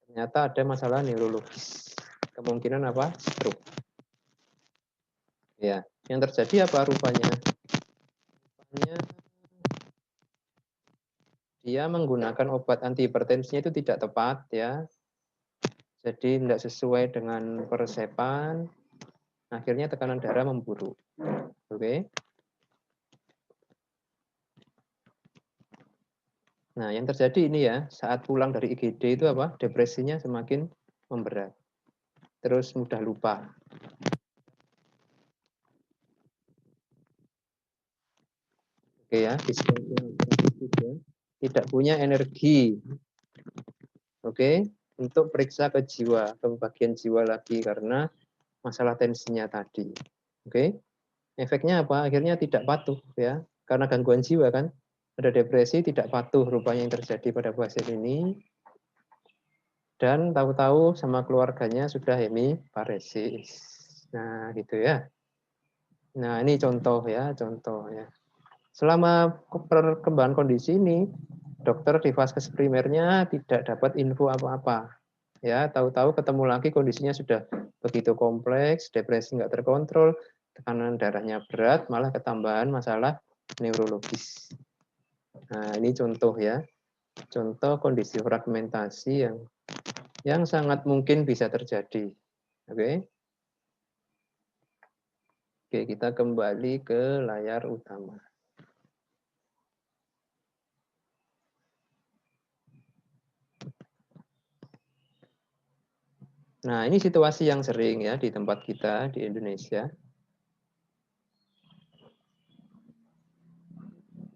ternyata ada masalah neurologis, kemungkinan apa stroke. Ya, yang terjadi apa rupanya? Rupanya dia menggunakan obat anti hipertensinya itu tidak tepat ya. Jadi tidak sesuai dengan peresepan, akhirnya tekanan darah memburuk. Oke. Nah, yang terjadi ini ya, saat pulang dari IGD itu apa? Depresinya semakin memberat. Terus mudah lupa. Oke ya, tidak punya energi. Oke, untuk periksa ke jiwa, ke bagian jiwa lagi karena masalah tensinya tadi. Oke. Efeknya apa? Akhirnya tidak patuh ya. Karena gangguan jiwa kan. Ada depresi, tidak patuh rupanya yang terjadi pada pasien ini. dan tahu-tahu sama keluarganya sudah hemiparesis. Nah, gitu ya. Nah, ini contoh ya, contoh ya. Selama perkembangan kondisi ini, dokter di vaskes primernya tidak dapat info apa-apa. Ya, tahu-tahu ketemu lagi kondisinya sudah begitu kompleks, depresi nggak terkontrol, tekanan darahnya berat, malah ketambahan masalah neurologis. Nah, ini contoh ya, contoh kondisi fragmentasi yang sangat mungkin bisa terjadi. Oke, oke, kita kembali ke layar utama. Nah, ini situasi yang sering ya di tempat kita di Indonesia.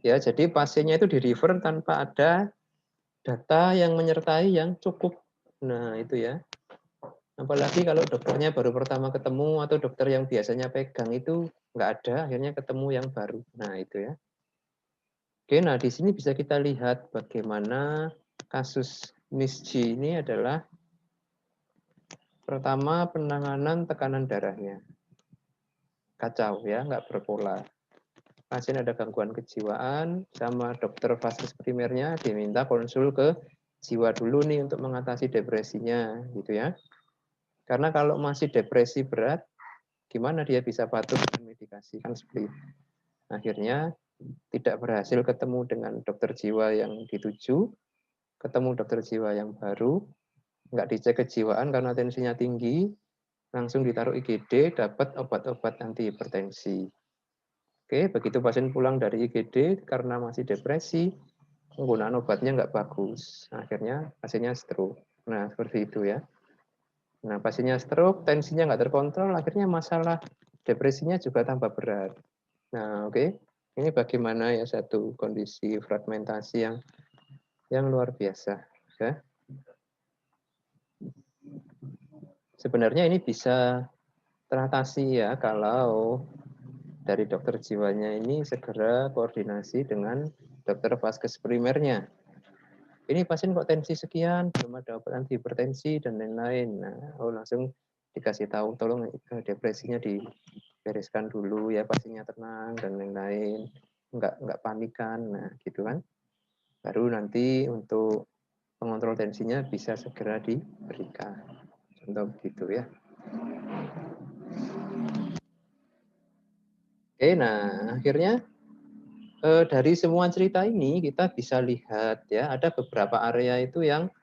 Ya, jadi pasiennya itu di-refer tanpa ada data yang menyertai yang cukup. Nah, itu ya. Apalagi kalau dokternya baru pertama ketemu atau dokter yang biasanya pegang itu nggak ada, akhirnya ketemu yang baru. Nah, itu ya. Oke, nah di sini bisa kita lihat bagaimana kasus Miss G ini adalah pertama penanganan tekanan darahnya. Kacau ya, nggak berpola. Pasien ada gangguan kejiwaan, sama dokter vaskes primernya diminta konsul ke jiwa dulu nih untuk mengatasi depresinya, gitu ya. Karena kalau masih depresi berat, gimana dia bisa patuh dengan medikasi kan seperti itu. Akhirnya tidak berhasil ketemu dengan dokter jiwa yang dituju, ketemu dokter jiwa yang baru, nggak dicek kejiwaan karena tensinya tinggi, langsung ditaruh IGD, dapat obat-obat anti hipertensi. Oke, begitu pasien pulang dari IGD karena masih depresi, penggunaan obatnya nggak bagus. Akhirnya pasiennya stroke. Nah, seperti itu ya. Nah, pasiennya stroke, tensinya nggak terkontrol, akhirnya masalah depresinya juga tambah berat. Nah, oke. Ini bagaimana ya satu kondisi fragmentasi yang luar biasa. Ya. Sebenarnya ini bisa teratasi ya kalau dari dokter jiwanya ini segera koordinasi dengan dokter vaskes primernya. Ini pasien kok tensi sekian, belum ada obat anti hipertensi dan lain-lain. Nah, langsung dikasih tahu, tolong depresinya dibereskan dulu ya, pasiennya tenang dan lain-lain, nggak panikan, nah gitu kan. Baru nanti untuk pengontrol tensinya bisa segera diberikan. Contoh begitu ya. Oke, nah akhirnya dari semua cerita ini kita bisa lihat ya ada beberapa area itu yang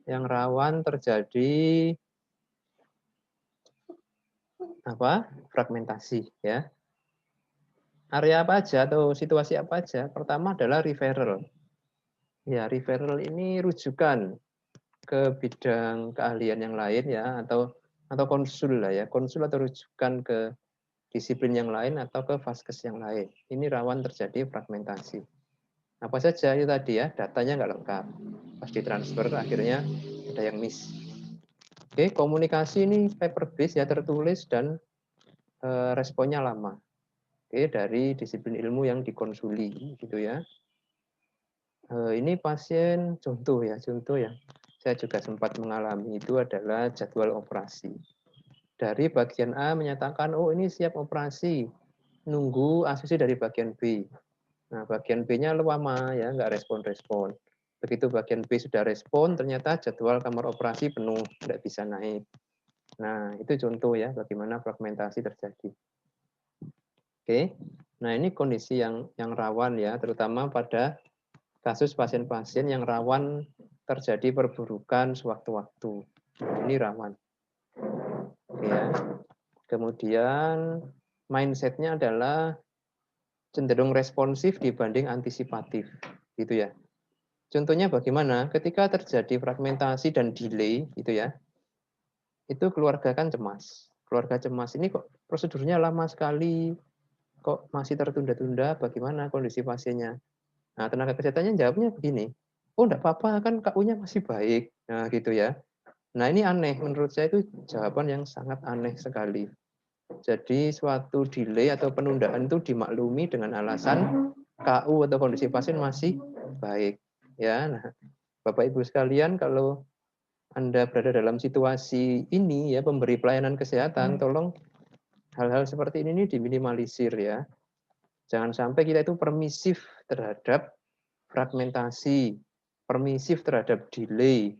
rawan terjadi fragmentasi ya. Area apa aja atau situasi apa aja? Pertama adalah referral. Ya, referral ini rujukan ke bidang keahlian yang lain ya atau konsul lah ya, konsul atau rujukan ke disiplin yang lain atau ke vaskes yang lain. Ini rawan terjadi fragmentasi. Apa saja itu tadi ya, datanya nggak lengkap. Pas ditransfer akhirnya ada yang miss. Oke, komunikasi ini paper based ya, tertulis dan responnya lama. Oke, dari disiplin ilmu yang dikonsuli gitu ya. Ini pasien contoh ya, saya juga sempat mengalami itu adalah jadwal operasi. Dari bagian A menyatakan, oh ini siap operasi, nunggu asumsi dari bagian B. Nah, bagian B-nya lama ya, nggak respon-respon. Begitu bagian B sudah respon, ternyata jadwal kamar operasi penuh, tidak bisa naik. Nah, itu contoh ya bagaimana fragmentasi terjadi. Oke, nah ini kondisi yang rawan ya, terutama pada kasus pasien-pasien yang rawan terjadi perburukan sewaktu-waktu. Ini rawan. Ya. Kemudian mindset-nya adalah cenderung responsif dibanding antisipatif. Gitu ya. Contohnya bagaimana? Ketika terjadi fragmentasi dan delay, gitu ya, itu keluarga kan cemas. Keluarga cemas ini kok prosedurnya lama sekali, kok masih tertunda-tunda, bagaimana kondisi pasiennya? Nah, tenaga kesehatannya jawabnya begini, oh enggak apa-apa, kan KU-nya masih baik. Nah, gitu ya. Nah, ini aneh. Menurut saya itu jawaban yang sangat aneh sekali. Jadi, suatu delay atau penundaan itu dimaklumi dengan alasan KU atau kondisi pasien masih baik. Ya, nah, Bapak Ibu sekalian, kalau Anda berada dalam situasi ini ya, pemberi pelayanan kesehatan, tolong hal-hal seperti ini diminimalisir ya. Jangan sampai kita itu permisif terhadap fragmentasi, permisif terhadap delay,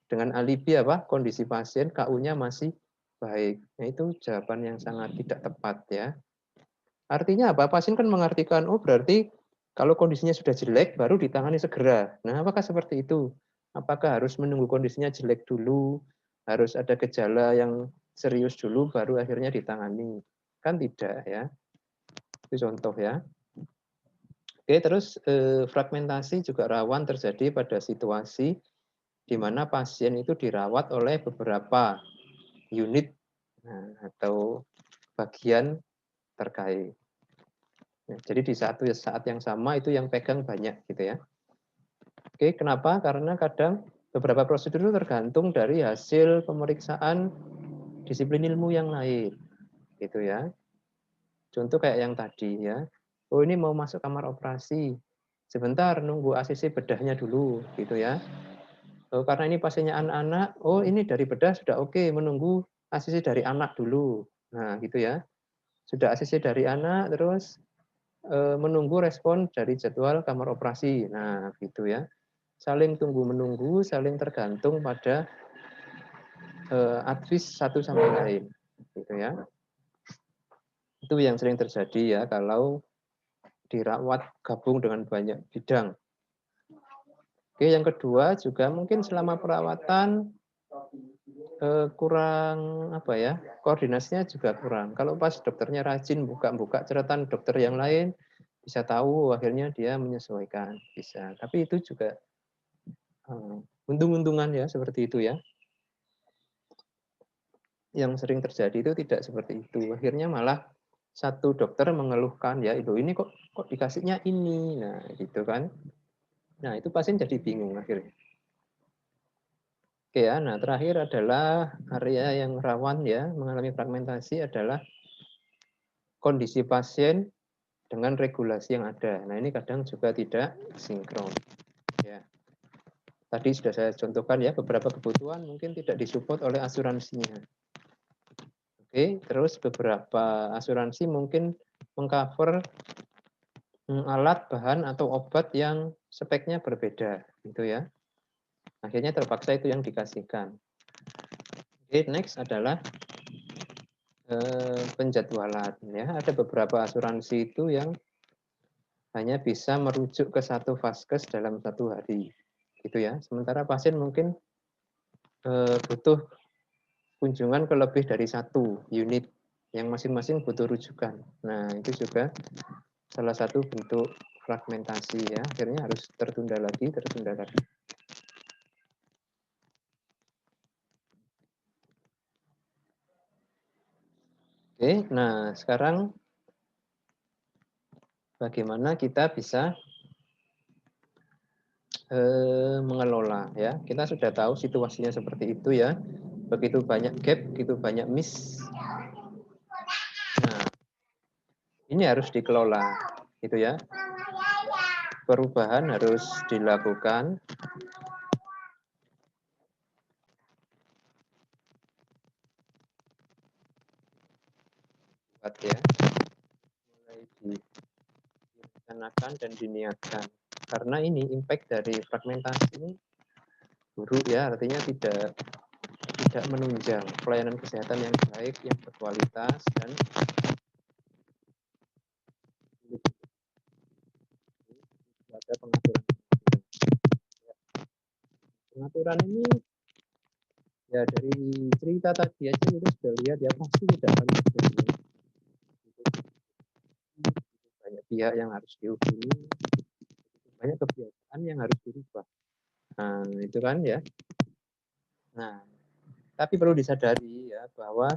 dengan alibi apa? Kondisi pasien KU-nya masih baik. Nah, itu jawaban yang sangat tidak tepat ya. Artinya apa? Pasien kan mengartikan, oh berarti kalau kondisinya sudah jelek baru ditangani segera. Nah, apakah seperti itu? Apakah harus menunggu kondisinya jelek dulu? Harus ada gejala yang serius dulu baru akhirnya ditangani? Kan tidak ya. Itu contoh ya. Oke, terus fragmentasi juga rawan terjadi pada situasi di mana pasien itu dirawat oleh beberapa unit atau bagian terkait. Nah, jadi di satu saat yang sama itu yang pegang banyak gitu ya. Oke, kenapa? Karena kadang beberapa prosedur itu tergantung dari hasil pemeriksaan disiplin ilmu yang lain, gitu ya. Contoh kayak yang tadi ya. Oh ini mau masuk kamar operasi, sebentar nunggu ACC bedahnya dulu, gitu ya. Oh, karena ini pasiennya anak-anak, oh ini dari bedah sudah oke, menunggu ACC dari anak dulu. Nah, gitu ya. Sudah ACC dari anak, terus menunggu respon dari jadwal kamar operasi. Nah, gitu ya. Saling tunggu menunggu, saling tergantung pada advis satu sama lain, gitu ya. Itu yang sering terjadi ya kalau dirawat gabung dengan banyak bidang. Oke, yang kedua juga mungkin selama perawatan kurang apa ya, koordinasinya juga kurang. Kalau pas dokternya rajin buka-buka catatan dokter yang lain, bisa tahu akhirnya dia menyesuaikan, bisa. Tapi itu juga untung-untungan ya seperti itu ya. Yang sering terjadi itu tidak seperti itu. Akhirnya malah satu dokter mengeluhkan ya, itu ini kok dikasihnya ini. Nah, gitu kan. Nah, itu pasien jadi bingung akhirnya. Oke ya, nah terakhir adalah area yang rawan ya mengalami fragmentasi adalah kondisi pasien dengan regulasi yang ada. Nah, ini kadang juga tidak sinkron. Ya. Tadi sudah saya contohkan ya, beberapa kebutuhan mungkin tidak disupport oleh asuransinya. Oke, terus beberapa asuransi mungkin mengcover alat, bahan, atau obat yang speknya berbeda, gitu ya. Akhirnya terpaksa itu yang dikasihkan. Oke, next adalah penjadwalan. Ya, ada beberapa asuransi itu yang hanya bisa merujuk ke satu vaskes dalam 1 hari, gitu ya. Sementara pasien mungkin butuh kunjungan ke lebih dari 1 unit yang masing-masing butuh rujukan. Nah, itu juga salah satu bentuk fragmentasi ya. Akhirnya harus tertunda lagi, tertunda lagi. Oke, nah sekarang bagaimana kita bisa mengelola ya. Kita sudah tahu situasinya seperti itu ya. Begitu banyak gap, begitu banyak miss. Nah, ini harus dikelola, gitu ya. Perubahan harus dilakukan. Ya, mulai direncanakan dan diniatkan. Karena ini impact dari fragmentasi ini buruk ya, artinya tidak menunjang pelayanan kesehatan yang baik, yang berkualitas dan ada pengaturan. Pengaturan ini ya dari cerita tadi aja kita sudah lihat ya pasti tidak akan terjadi. Banyak pihak yang harus dihubungi, banyak kebiasaan yang harus dirubah. Nah, itu kan ya. Nah, tapi perlu disadari ya bahwa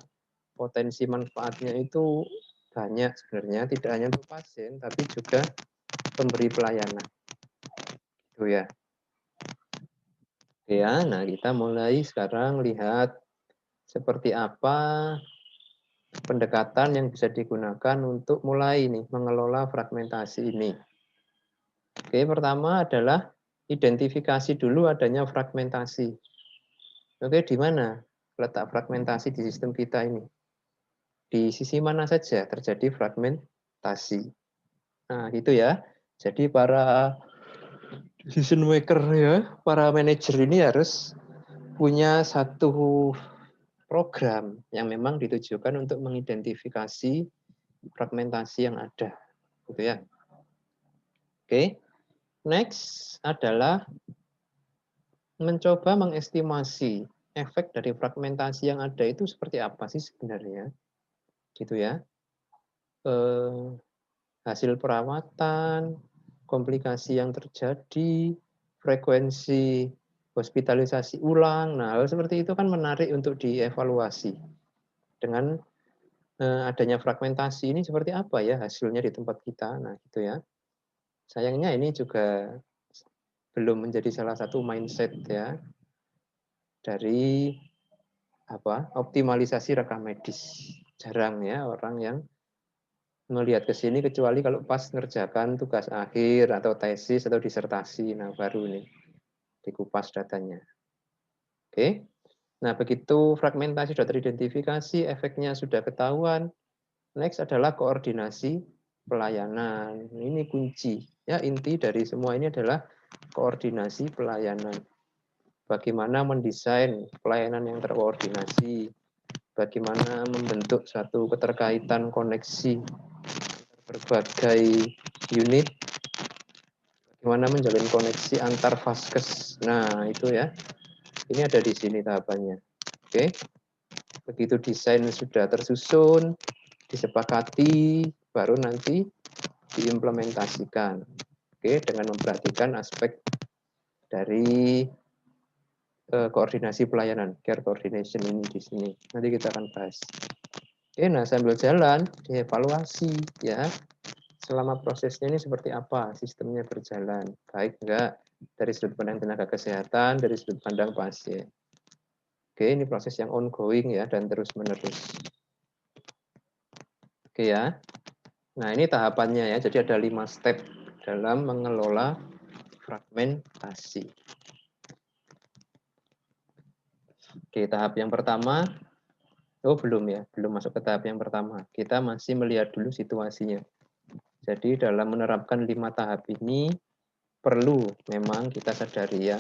potensi manfaatnya itu banyak sebenarnya, tidak hanya untuk pasien tapi juga pemberi pelayanan. Itu ya. Oke ya, nah kita mulai sekarang lihat seperti apa pendekatan yang bisa digunakan untuk mulai nih mengelola fragmentasi ini. Oke, pertama adalah identifikasi dulu adanya fragmentasi. Oke, di mana letak fragmentasi di sistem kita ini? Di sisi mana saja terjadi fragmentasi. Nah, gitu ya. Jadi para decision maker ya, para manajer ini harus punya satu program yang memang ditujukan untuk mengidentifikasi fragmentasi yang ada, gitu ya. Oke, next adalah mencoba mengestimasi efek dari fragmentasi yang ada itu seperti apa sih sebenarnya, gitu ya. Hasil perawatan, komplikasi yang terjadi, frekuensi hospitalisasi ulang. Nah, hal seperti itu kan menarik untuk dievaluasi. Dengan adanya fragmentasi ini seperti apa ya hasilnya di tempat kita. Nah, gitu ya. Sayangnya ini juga belum menjadi salah satu mindset ya dari optimalisasi rekam medis. Jarang ya orang yang melihat ke sini kecuali kalau pas ngerjakan tugas akhir atau tesis atau disertasi. Nah, baru nih dikupas datanya. Oke. Nah, begitu fragmentasi sudah teridentifikasi, efeknya sudah ketahuan. Next adalah koordinasi pelayanan. Ini kunci. Ya, inti dari semua ini adalah koordinasi pelayanan. Bagaimana mendesain pelayanan yang terkoordinasi, bagaimana membentuk satu keterkaitan koneksi berbagai unit, bagaimana menjalin koneksi antar vaskes. Nah, itu ya. Ini ada di sini tahapannya. Oke. Begitu desain sudah tersusun, disepakati, baru nanti diimplementasikan. Oke, dengan memperhatikan aspek dari koordinasi pelayanan, care coordination ini di sini. Nanti kita akan bahas. Oke, nah sambil jalan dievaluasi ya. Selama prosesnya ini seperti apa sistemnya berjalan, baik enggak dari sudut pandang tenaga kesehatan, dari sudut pandang pasien. Oke, ini proses yang ongoing ya dan terus-menerus. Oke ya. Nah, ini tahapannya ya. Jadi ada 5 step dalam mengelola fragmentasi. Oke, tahap yang pertama, belum ya, belum masuk ke tahap yang pertama. Kita masih melihat dulu situasinya. Jadi dalam menerapkan 5 tahap ini, perlu memang kita sadari ya,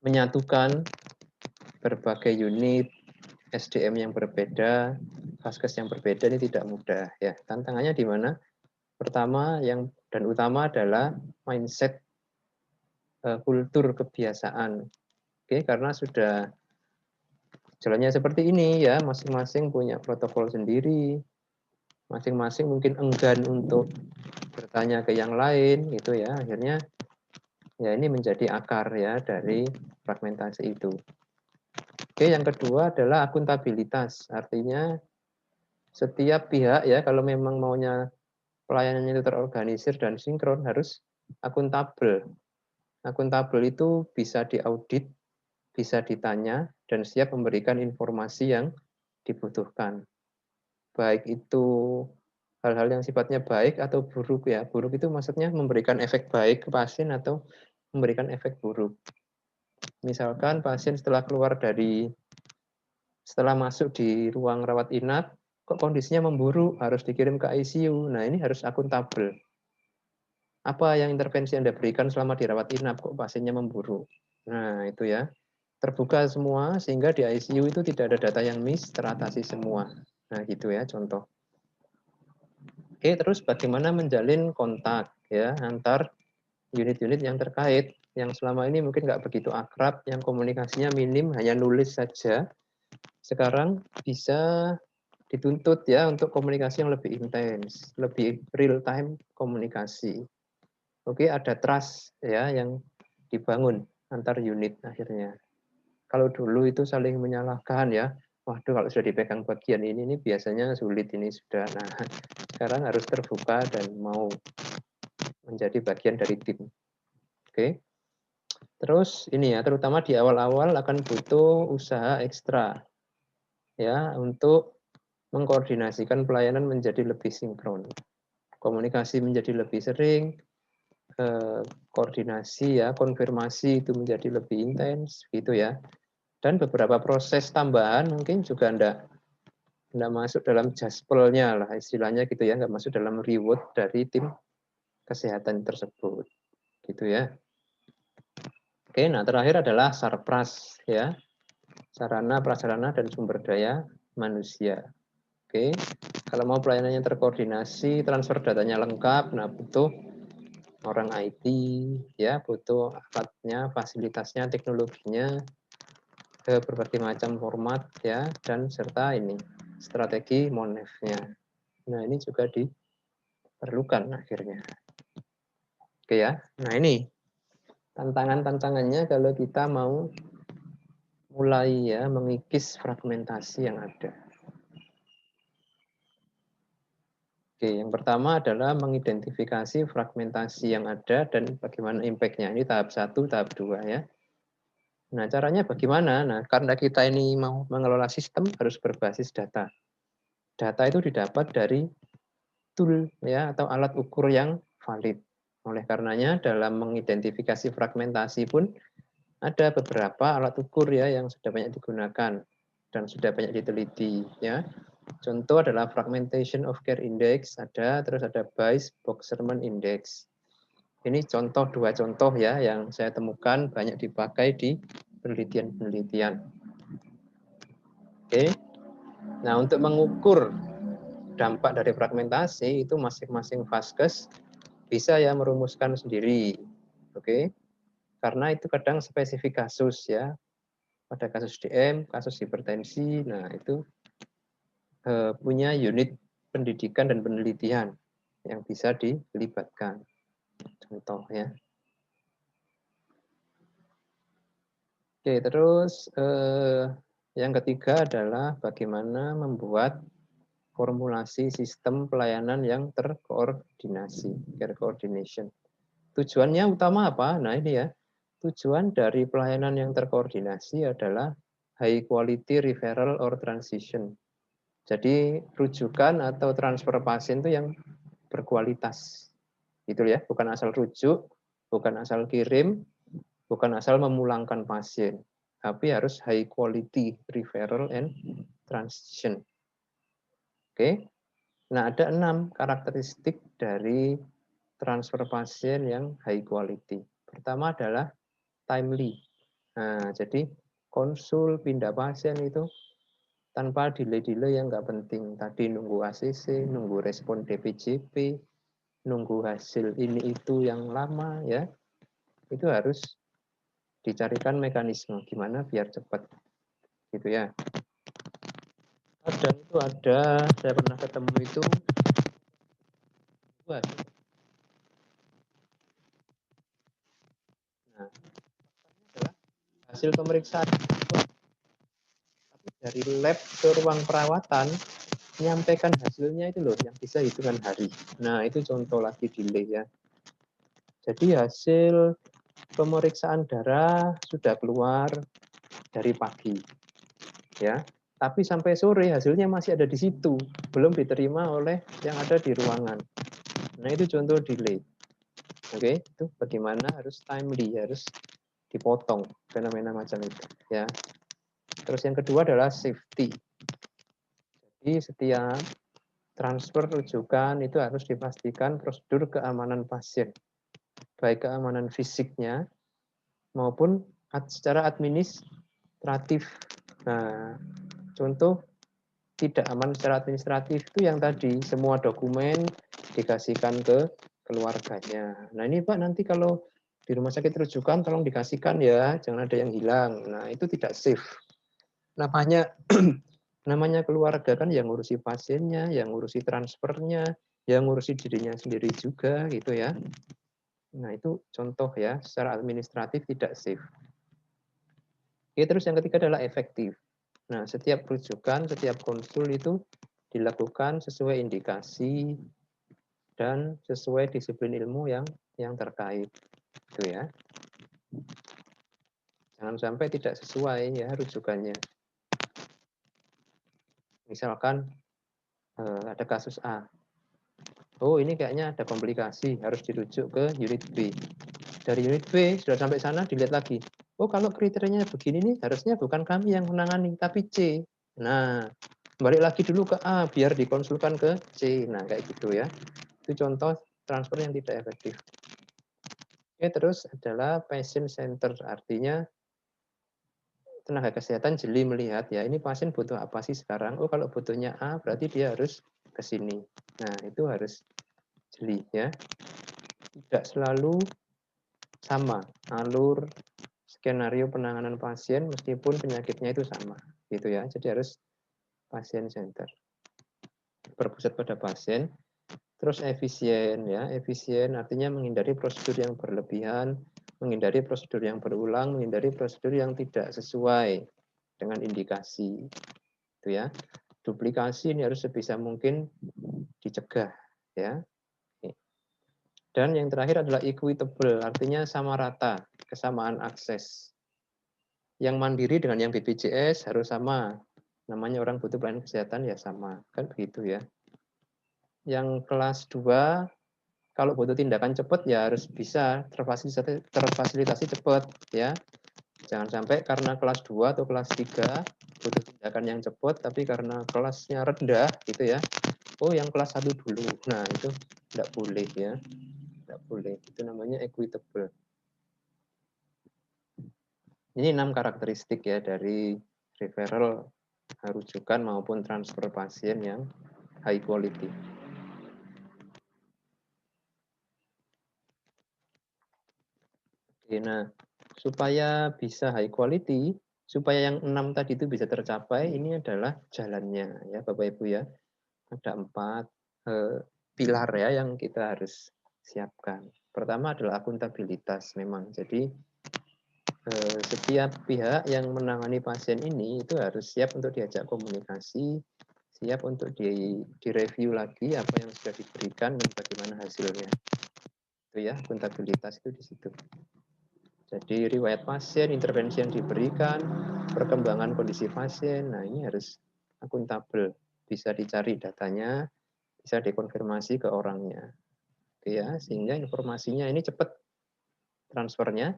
menyatukan berbagai unit SDM yang berbeda, vaskes yang berbeda ini tidak mudah ya. Tantangannya di mana? Pertama yang dan utama adalah mindset kultur kebiasaan. Oke, karena sudah jalannya seperti ini ya, masing-masing punya protokol sendiri, masing-masing mungkin enggan untuk bertanya ke yang lain gitu ya. Akhirnya ya ini menjadi akar ya dari fragmentasi itu. Oke, yang kedua adalah akuntabilitas. Artinya setiap pihak ya kalau memang maunya pelayanannya itu terorganisir dan sinkron harus akuntabel. Akuntabel itu bisa diaudit, bisa ditanya, dan siap memberikan informasi yang dibutuhkan. Baik itu hal-hal yang sifatnya baik atau buruk ya. Buruk itu maksudnya memberikan efek baik ke pasien atau memberikan efek buruk. Misalkan pasien setelah masuk di ruang rawat inap, kok kondisinya memburuk, harus dikirim ke ICU. Nah, ini harus akuntabel. Apa yang intervensi Anda berikan selama dirawat inap, kok pasiennya memburuk. Nah, itu ya. Terbuka semua, sehingga di ICU itu tidak ada data yang miss, teratasi semua. Nah, gitu ya, contoh. Oke, terus bagaimana menjalin kontak ya antar unit-unit yang terkait, yang selama ini mungkin nggak begitu akrab, yang komunikasinya minim, hanya nulis saja. Sekarang bisa dituntut ya untuk komunikasi yang lebih intens, lebih real time komunikasi. Oke, ada trust ya yang dibangun antar unit akhirnya. Kalau dulu itu saling menyalahkan ya, waduh kalau sudah dipegang bagian ini biasanya sulit ini sudah. Nah, sekarang harus terbuka dan mau menjadi bagian dari tim. Oke. Terus ini ya, terutama di awal-awal akan butuh usaha ekstra ya untuk mengkoordinasikan pelayanan menjadi lebih sinkron. Komunikasi menjadi lebih sering, koordinasi ya, konfirmasi itu menjadi lebih intens gitu ya. Dan beberapa proses tambahan mungkin juga enggak masuk dalam jaspelnya lah istilahnya gitu ya, enggak masuk dalam reward dari tim kesehatan tersebut gitu ya. Oke, nah terakhir adalah sarpras ya, sarana prasarana dan sumber daya manusia. Oke, kalau mau pelayanannya terkoordinasi, transfer datanya lengkap, nah butuh orang IT ya, butuh alatnya, fasilitasnya, teknologinya ke berbagai macam format ya, dan serta ini strategi monef-nya. Nah ini juga diperlukan akhirnya. Oke ya, nah ini tantangan-tantangannya kalau kita mau mulai ya mengikis fragmentasi yang ada. Oke, yang pertama adalah mengidentifikasi fragmentasi yang ada dan bagaimana impact-nya. Ini tahap 1, tahap 2 ya. Nah, caranya bagaimana? Nah, karena kita ini mau mengelola sistem harus berbasis data. Data itu didapat dari tool ya atau alat ukur yang valid. Oleh karenanya dalam mengidentifikasi fragmentasi pun ada beberapa alat ukur ya yang sudah banyak digunakan dan sudah banyak diteliti ya. Contoh adalah fragmentation of care index ada, terus ada Bayes-Boxerman index. Ini contoh, dua contoh ya yang saya temukan banyak dipakai di penelitian-penelitian. Oke. Nah, untuk mengukur dampak dari fragmentasi itu masing-masing vaskes bisa ya merumuskan sendiri. Oke. Karena itu kadang spesifik kasus ya. Pada kasus DM, kasus hipertensi, nah itu punya unit pendidikan dan penelitian yang bisa dilibatkan. Contoh ya. Oke, terus yang ketiga adalah bagaimana membuat formulasi sistem pelayanan yang terkoordinasi, care coordination. Tujuannya utama apa? Nah ini ya, tujuan dari pelayanan yang terkoordinasi adalah high quality referral or transition. Jadi rujukan atau transfer pasien itu yang berkualitas. Gitu ya, bukan asal rujuk, bukan asal kirim, bukan asal memulangkan pasien, tapi harus high quality referral and transition. Oke. Nah, ada 6 karakteristik dari transfer pasien yang high quality. Pertama adalah timely. Nah, jadi konsul pindah pasien itu tanpa delay-delay yang nggak penting. Tadi nunggu ACC, nunggu respon DPJP, nunggu hasil ini itu yang lama ya. Itu harus dicarikan mekanisme gimana biar cepat. Gitu ya. Kadang itu ada, saya pernah ketemu itu ada. Nah, adalah hasil pemeriksaan dari lab ke ruang perawatan menyampaikan hasilnya itu loh yang bisa hitungan hari. Nah, itu contoh lagi delay ya. Jadi hasil pemeriksaan darah sudah keluar dari pagi. Ya. Tapi sampai sore hasilnya masih ada di situ, belum diterima oleh yang ada di ruangan. Nah, itu contoh delay. Oke, itu bagaimana harus timely, harus dipotong fenomena macam itu ya. Terus yang kedua adalah safety. Jadi setiap transfer rujukan itu harus dipastikan prosedur keamanan pasien, baik keamanan fisiknya maupun secara administratif. Nah, contoh tidak aman secara administratif itu yang tadi semua dokumen dikasihkan ke keluarganya. Nah ini Pak nanti kalau di rumah sakit rujukan tolong dikasihkan ya, jangan ada yang hilang. Nah itu tidak safe. Namanya namanya keluarga kan yang ngurusi pasiennya, yang ngurusi transfernya, yang ngurusi dirinya sendiri juga gitu ya. Nah itu contoh ya, secara administratif tidak safe. Oke, terus yang ketiga adalah efektif. Nah setiap rujukan, setiap konsul itu dilakukan sesuai indikasi dan sesuai disiplin ilmu yang terkait. Gitu ya. Jangan sampai tidak sesuai ya rujukannya. Misalkan ada kasus A. Oh, ini kayaknya ada komplikasi, harus dirujuk ke unit B. dari unit B sudah sampai sana dilihat lagi. Oh, kalau kriterianya begini nih harusnya bukan kami yang menangani tapi C. Nah, balik lagi dulu ke A biar dikonsulkan ke C. Nah, kayak gitu ya. Itu contoh transfer yang tidak efektif. Oke, terus adalah patient center, artinya tenaga kesehatan jeli melihat ya ini pasien butuh apa sih sekarang. Oh, kalau butuhnya A berarti dia harus ke sini. Nah, itu harus jeli ya. Tidak selalu sama alur skenario penanganan pasien meskipun penyakitnya itu sama gitu ya. Jadi harus pasien center. Berpusat pada pasien. Terus efisien ya. Efisien artinya menghindari prosedur yang berlebihan, menghindari prosedur yang berulang, menghindari prosedur yang tidak sesuai dengan indikasi. Itu ya. Duplikasi ini harus sebisa mungkin dicegah ya. Dan yang terakhir adalah equitable, artinya sama rata, kesamaan akses. Yang mandiri dengan yang BPJS harus sama. Namanya orang butuh pelayanan kesehatan ya sama, kan begitu ya. Yang kelas 2 kalau butuh tindakan cepat ya harus bisa terfasilitasi cepat ya. Jangan sampai karena kelas 2 atau kelas 3 butuh tindakan yang cepat tapi karena kelasnya rendah gitu ya. Oh, yang kelas 1 dulu. Nah, itu tidak boleh ya. Tidak boleh. Itu namanya equitable. Ini 6 karakteristik ya dari referral rujukan maupun transfer pasien yang high quality. Oke, nah, supaya bisa high quality, supaya yang 6 tadi itu bisa tercapai, ini adalah jalannya ya Bapak Ibu ya. Ada 4 pilar ya yang kita harus siapkan. Pertama adalah akuntabilitas memang. Jadi setiap pihak yang menangani pasien ini itu harus siap untuk diajak komunikasi, siap untuk direview lagi apa yang sudah diberikan dan bagaimana hasilnya. Itu ya, akuntabilitas itu di situ. Jadi riwayat pasien, intervensi yang diberikan, perkembangan kondisi pasien, nah ini harus akuntabel, bisa dicari datanya, bisa dikonfirmasi ke orangnya. Oke ya, sehingga informasinya ini cepat transfernya.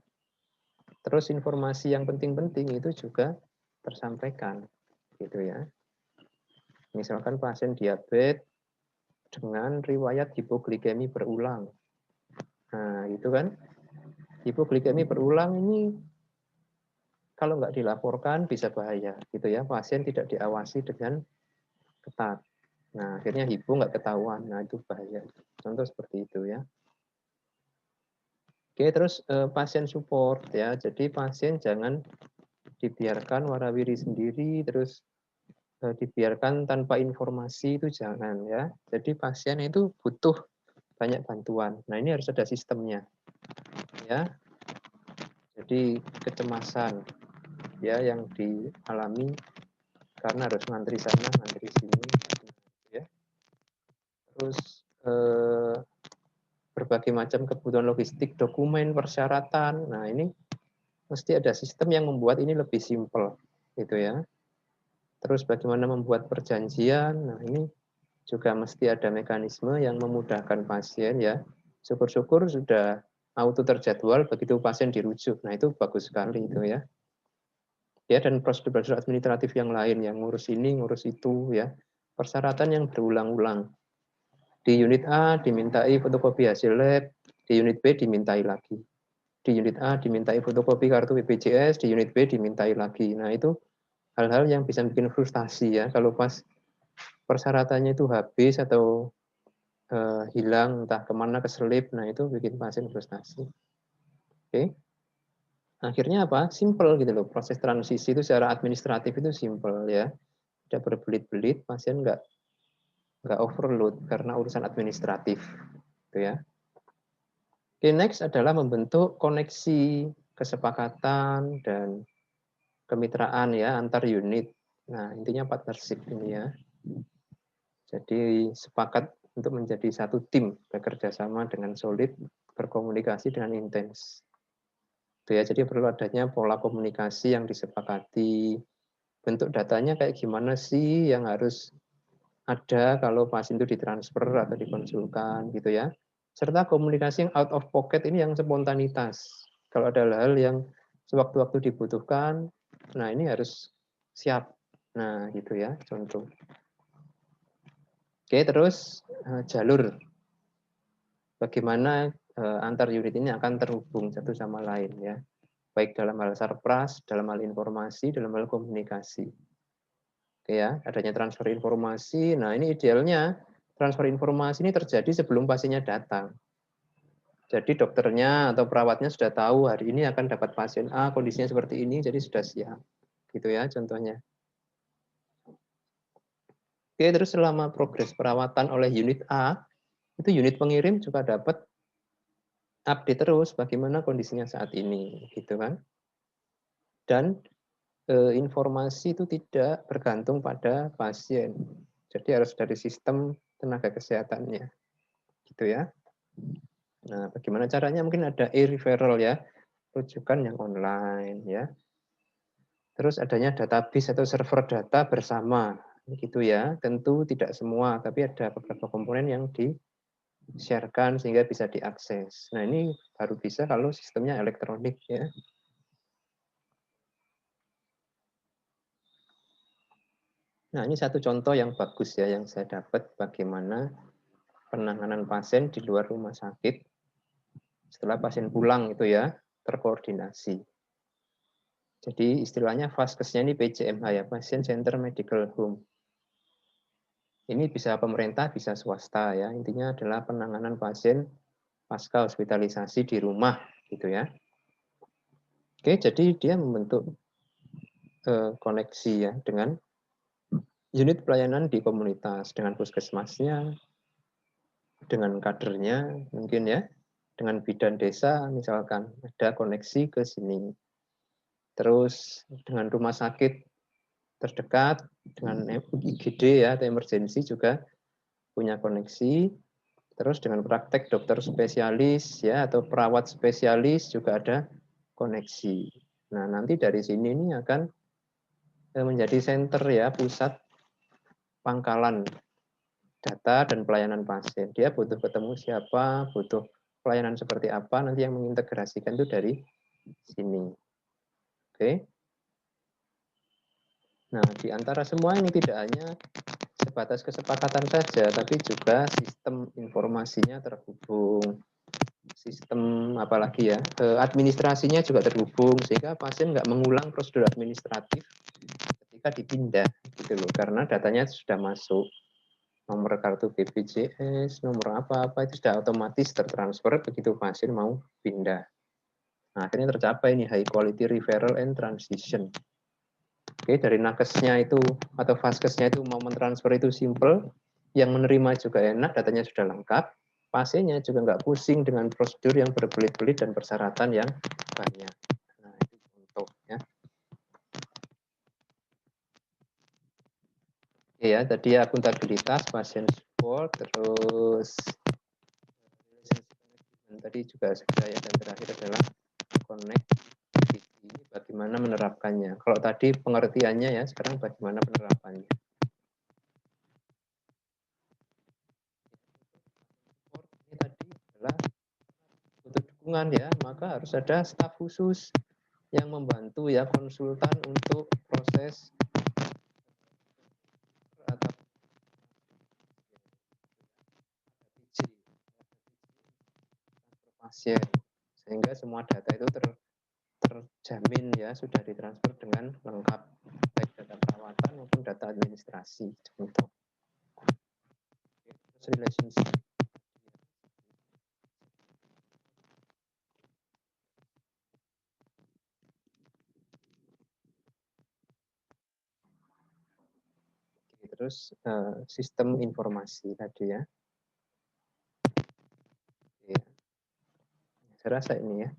Terus informasi yang penting-penting itu juga tersampaikan, gitu ya. Misalkan pasien diabetes dengan riwayat hipoglikemi berulang. Nah, itu kan hipoglikemi berulang ini kalau nggak dilaporkan bisa bahaya, gitu ya. Pasien tidak diawasi dengan ketat. Nah, akhirnya hipo nggak ketahuan. Nah, itu bahaya. Contoh seperti itu ya. Oke, terus pasien support ya. Jadi pasien jangan dibiarkan warawiri sendiri, terus dibiarkan tanpa informasi itu jangan ya. Jadi pasien itu butuh banyak bantuan. Nah, ini harus ada sistemnya ya. Jadi kecemasan ya yang dialami karena harus ngantri sana, ngantri sini ya. Terus berbagai macam kebutuhan logistik, dokumen, persyaratan. Nah, ini mesti ada sistem yang membuat ini lebih simpel gitu ya. Terus bagaimana membuat perjanjian. Nah, ini juga mesti ada mekanisme yang memudahkan pasien ya. Syukur-syukur sudah auto terjadwal begitu pasien dirujuk. Nah, itu bagus sekali itu ya. Ya, dan prosedur-prosedur administratif yang lain yang ngurus ini, ngurus itu ya. Persyaratan yang berulang-ulang. Di unit A dimintai fotokopi hasil lab, di unit B dimintai lagi. Di unit A dimintai fotokopi kartu BPJS, di unit B dimintai lagi. Nah, itu hal-hal yang bisa bikin frustasi ya. Kalau pas persyaratannya itu habis atau hilang, entah kemana keselip, nah itu bikin pasien frustasi. Oke. Akhirnya apa? Simple gitu loh. Proses transisi itu secara administratif itu simple ya. Tidak berbelit-belit, pasien nggak overload karena urusan administratif. Gitu ya. Oke, next adalah membentuk koneksi, kesepakatan, dan kemitraan ya antar unit. Nah, intinya partnership ini ya. Jadi sepakat untuk menjadi satu tim, bekerja sama dengan solid, berkomunikasi dengan intens. Itu ya, jadi perlu adanya pola komunikasi yang disepakati. Bentuk datanya kayak gimana sih yang harus ada kalau pasien itu ditransfer atau dikonsulkan gitu ya. Serta komunikasi yang out of pocket ini yang spontanitas. Kalau ada hal yang sewaktu-waktu dibutuhkan, nah ini harus siap. Nah, gitu ya, contoh. Oke, terus jalur. Bagaimana antar unit ini akan terhubung satu sama lain ya. Baik dalam hal sarpras, dalam hal informasi, dalam hal komunikasi. Oke ya, adanya transfer informasi. Nah, ini idealnya transfer informasi ini terjadi sebelum pasiennya datang. Jadi dokternya atau perawatnya sudah tahu hari ini akan dapat pasien A, kondisinya seperti ini, jadi sudah siap. Gitu ya contohnya. Oke, terus selama progres perawatan oleh unit A, itu unit pengirim juga dapat update terus bagaimana kondisinya saat ini, gitu kan. Dan informasi itu tidak bergantung pada pasien. Jadi harus dari sistem tenaga kesehatannya. Gitu ya. Nah, bagaimana caranya? Mungkin ada e-referral ya, rujukan yang online ya. Terus adanya database atau server data bersama, gitu ya. Tentu tidak semua, tapi ada beberapa komponen yang di-sharekan sehingga bisa diakses. Nah, ini baru bisa kalau sistemnya elektronik ya. Nah, ini satu contoh yang bagus ya yang saya dapat bagaimana penanganan pasien di luar rumah sakit setelah pasien pulang itu ya, terkoordinasi. Jadi istilahnya Vaskesnya ini PCMH ya, Patient Center Medical Home. Ini bisa pemerintah, bisa swasta ya. Intinya adalah penanganan pasien pasca hospitalisasi di rumah gitu ya. Oke, jadi dia membentuk koneksi ya dengan unit pelayanan di komunitas, dengan puskesmasnya, dengan kadernya mungkin ya, dengan bidan desa misalkan ada koneksi ke sini. Terus dengan rumah sakit terdekat, dengan IGD ya atau emergensi juga punya koneksi. Terus dengan praktek dokter spesialis ya atau perawat spesialis juga ada koneksi. Nah, nanti dari sini ini akan menjadi center ya, pusat pangkalan data dan pelayanan pasien. Dia butuh ketemu siapa, butuh pelayanan seperti apa, nanti yang mengintegrasikan itu dari sini. Oke. Nah, di antara semua ini tidak hanya sebatas kesepakatan saja, tapi juga sistem informasinya terhubung, sistem apalagi ya, administrasinya juga terhubung, sehingga pasien nggak mengulang prosedur administratif ketika dipindah, gitu loh, karena datanya sudah masuk, nomor kartu BPJS, nomor apa-apa itu sudah otomatis tertransfer begitu pasien mau pindah. Nah, akhirnya tercapai ini high quality referral and transition. Oke, dari nakesnya itu atau vaskesnya itu mau mentransfer itu simple, yang menerima juga enak, datanya sudah lengkap, pasiennya juga nggak pusing dengan prosedur yang berbelit-belit dan persyaratan yang banyak. Nah, itu contoh ya. Oke ya, tadi akuntabilitas, pasien support, terus tadi juga saya dan terakhir adalah connectivity, bagaimana menerapkannya. Kalau tadi pengertiannya ya, sekarang bagaimana penerapannya. Ini tadi adalah butuh dukungan ya, maka harus ada staf khusus yang membantu ya, konsultan untuk proses atau pasien, sehingga semua data itu terjamin ya, sudah ditransfer dengan lengkap, baik data perawatan maupun data administrasi. Contoh. Terus relationship. Terus sistem informasi tadi ya. Ya. Saya rasa ini ya.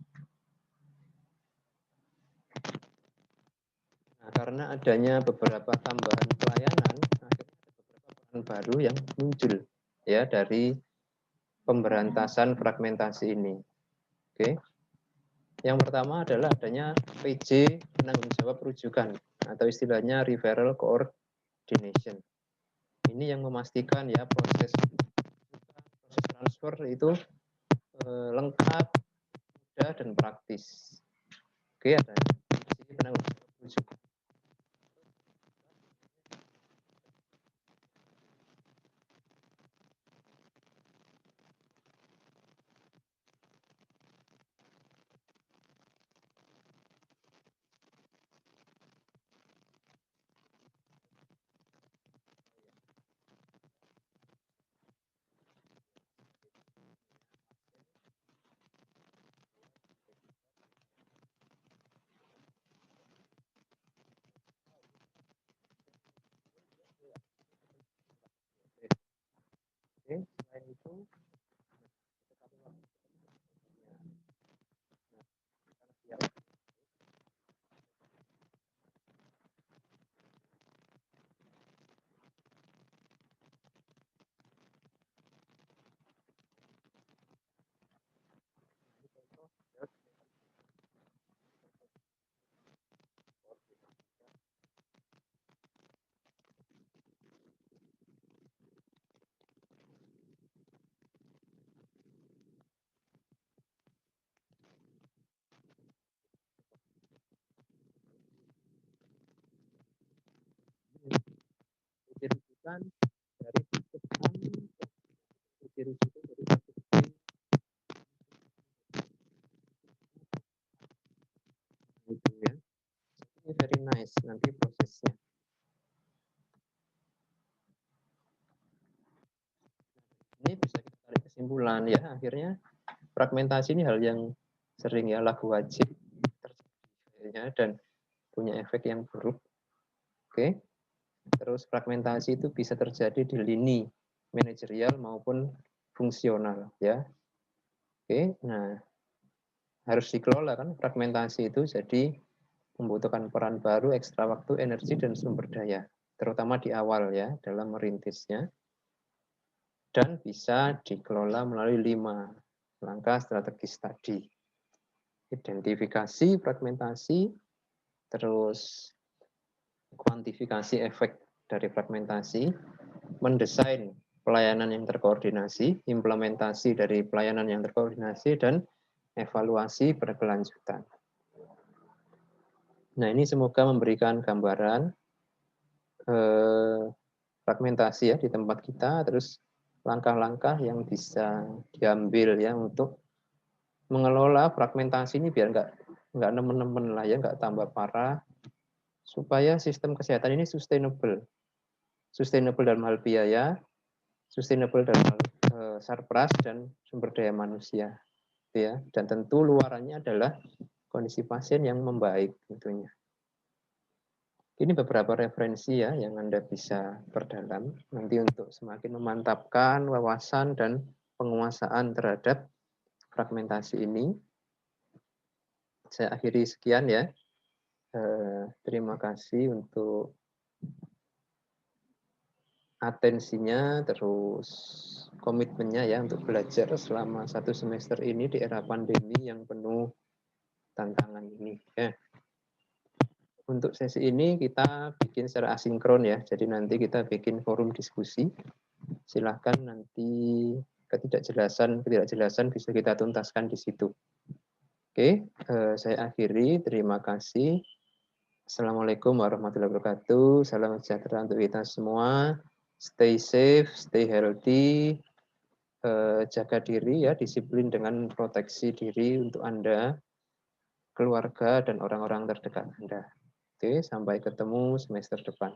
Nah, karena adanya beberapa tambahan pelayanan, akhirnya ada beberapa peran baru yang muncul ya dari pemberantasan fragmentasi ini. Oke. Yang pertama adalah adanya PJ penanggung jawab rujukan atau istilahnya referral coordination. Ini yang memastikan ya proses transfer itu lengkap, mudah, dan praktis. Oke, ada penanggung jawab rujukan. Oke, selain itu rujukan dari titik A, rujukan dari titik B, gitu ya. Ini very nice nanti prosesnya. Ini bisa kita tarik kesimpulan ya, akhirnya fragmentasi ini hal yang sering ya, laku wajib terjadi dan punya efek yang buruk. Oke. Terus fragmentasi itu bisa terjadi di lini manajerial maupun fungsional ya. Oke. Nah, harus dikelola kan fragmentasi itu, jadi membutuhkan peran baru, ekstra waktu, energi, dan sumber daya, terutama di awal ya dalam merintisnya, dan bisa dikelola melalui 5 langkah strategis tadi. Identifikasi fragmentasi, terus kuantifikasi efek dari fragmentasi, mendesain pelayanan yang terkoordinasi, implementasi dari pelayanan yang terkoordinasi, dan evaluasi berkelanjutan. Nah, ini semoga memberikan gambaran fragmentasi ya di tempat kita, terus langkah-langkah yang bisa diambil ya untuk mengelola fragmentasi ini biar nggak nemen-nemen lah ya, nggak tambah parah, supaya sistem kesehatan ini sustainable dalam hal biaya, sustainable dalam hal sarpras dan sumber daya manusia, ya. Dan tentu luarannya adalah kondisi pasien yang membaik tentunya. Ini beberapa referensi ya yang Anda bisa perdalam nanti untuk semakin memantapkan wawasan dan penguasaan terhadap fragmentasi ini. Saya akhiri sekian ya. Terima kasih untuk atensinya, terus komitmennya ya untuk belajar selama 1 semester ini di era pandemi yang penuh tantangan ini. Ya. Untuk sesi ini kita bikin secara asinkron ya, jadi nanti kita bikin forum diskusi. Silahkan nanti ketidakjelasan bisa kita tuntaskan di situ. Oke, saya akhiri. Terima kasih. Assalamualaikum warahmatullahi wabarakatuh. Salam sejahtera untuk kita semua. Stay safe, stay healthy. Jaga diri ya, disiplin dengan proteksi diri untuk Anda, keluarga, dan orang-orang terdekat Anda. Oke, sampai ketemu semester depan.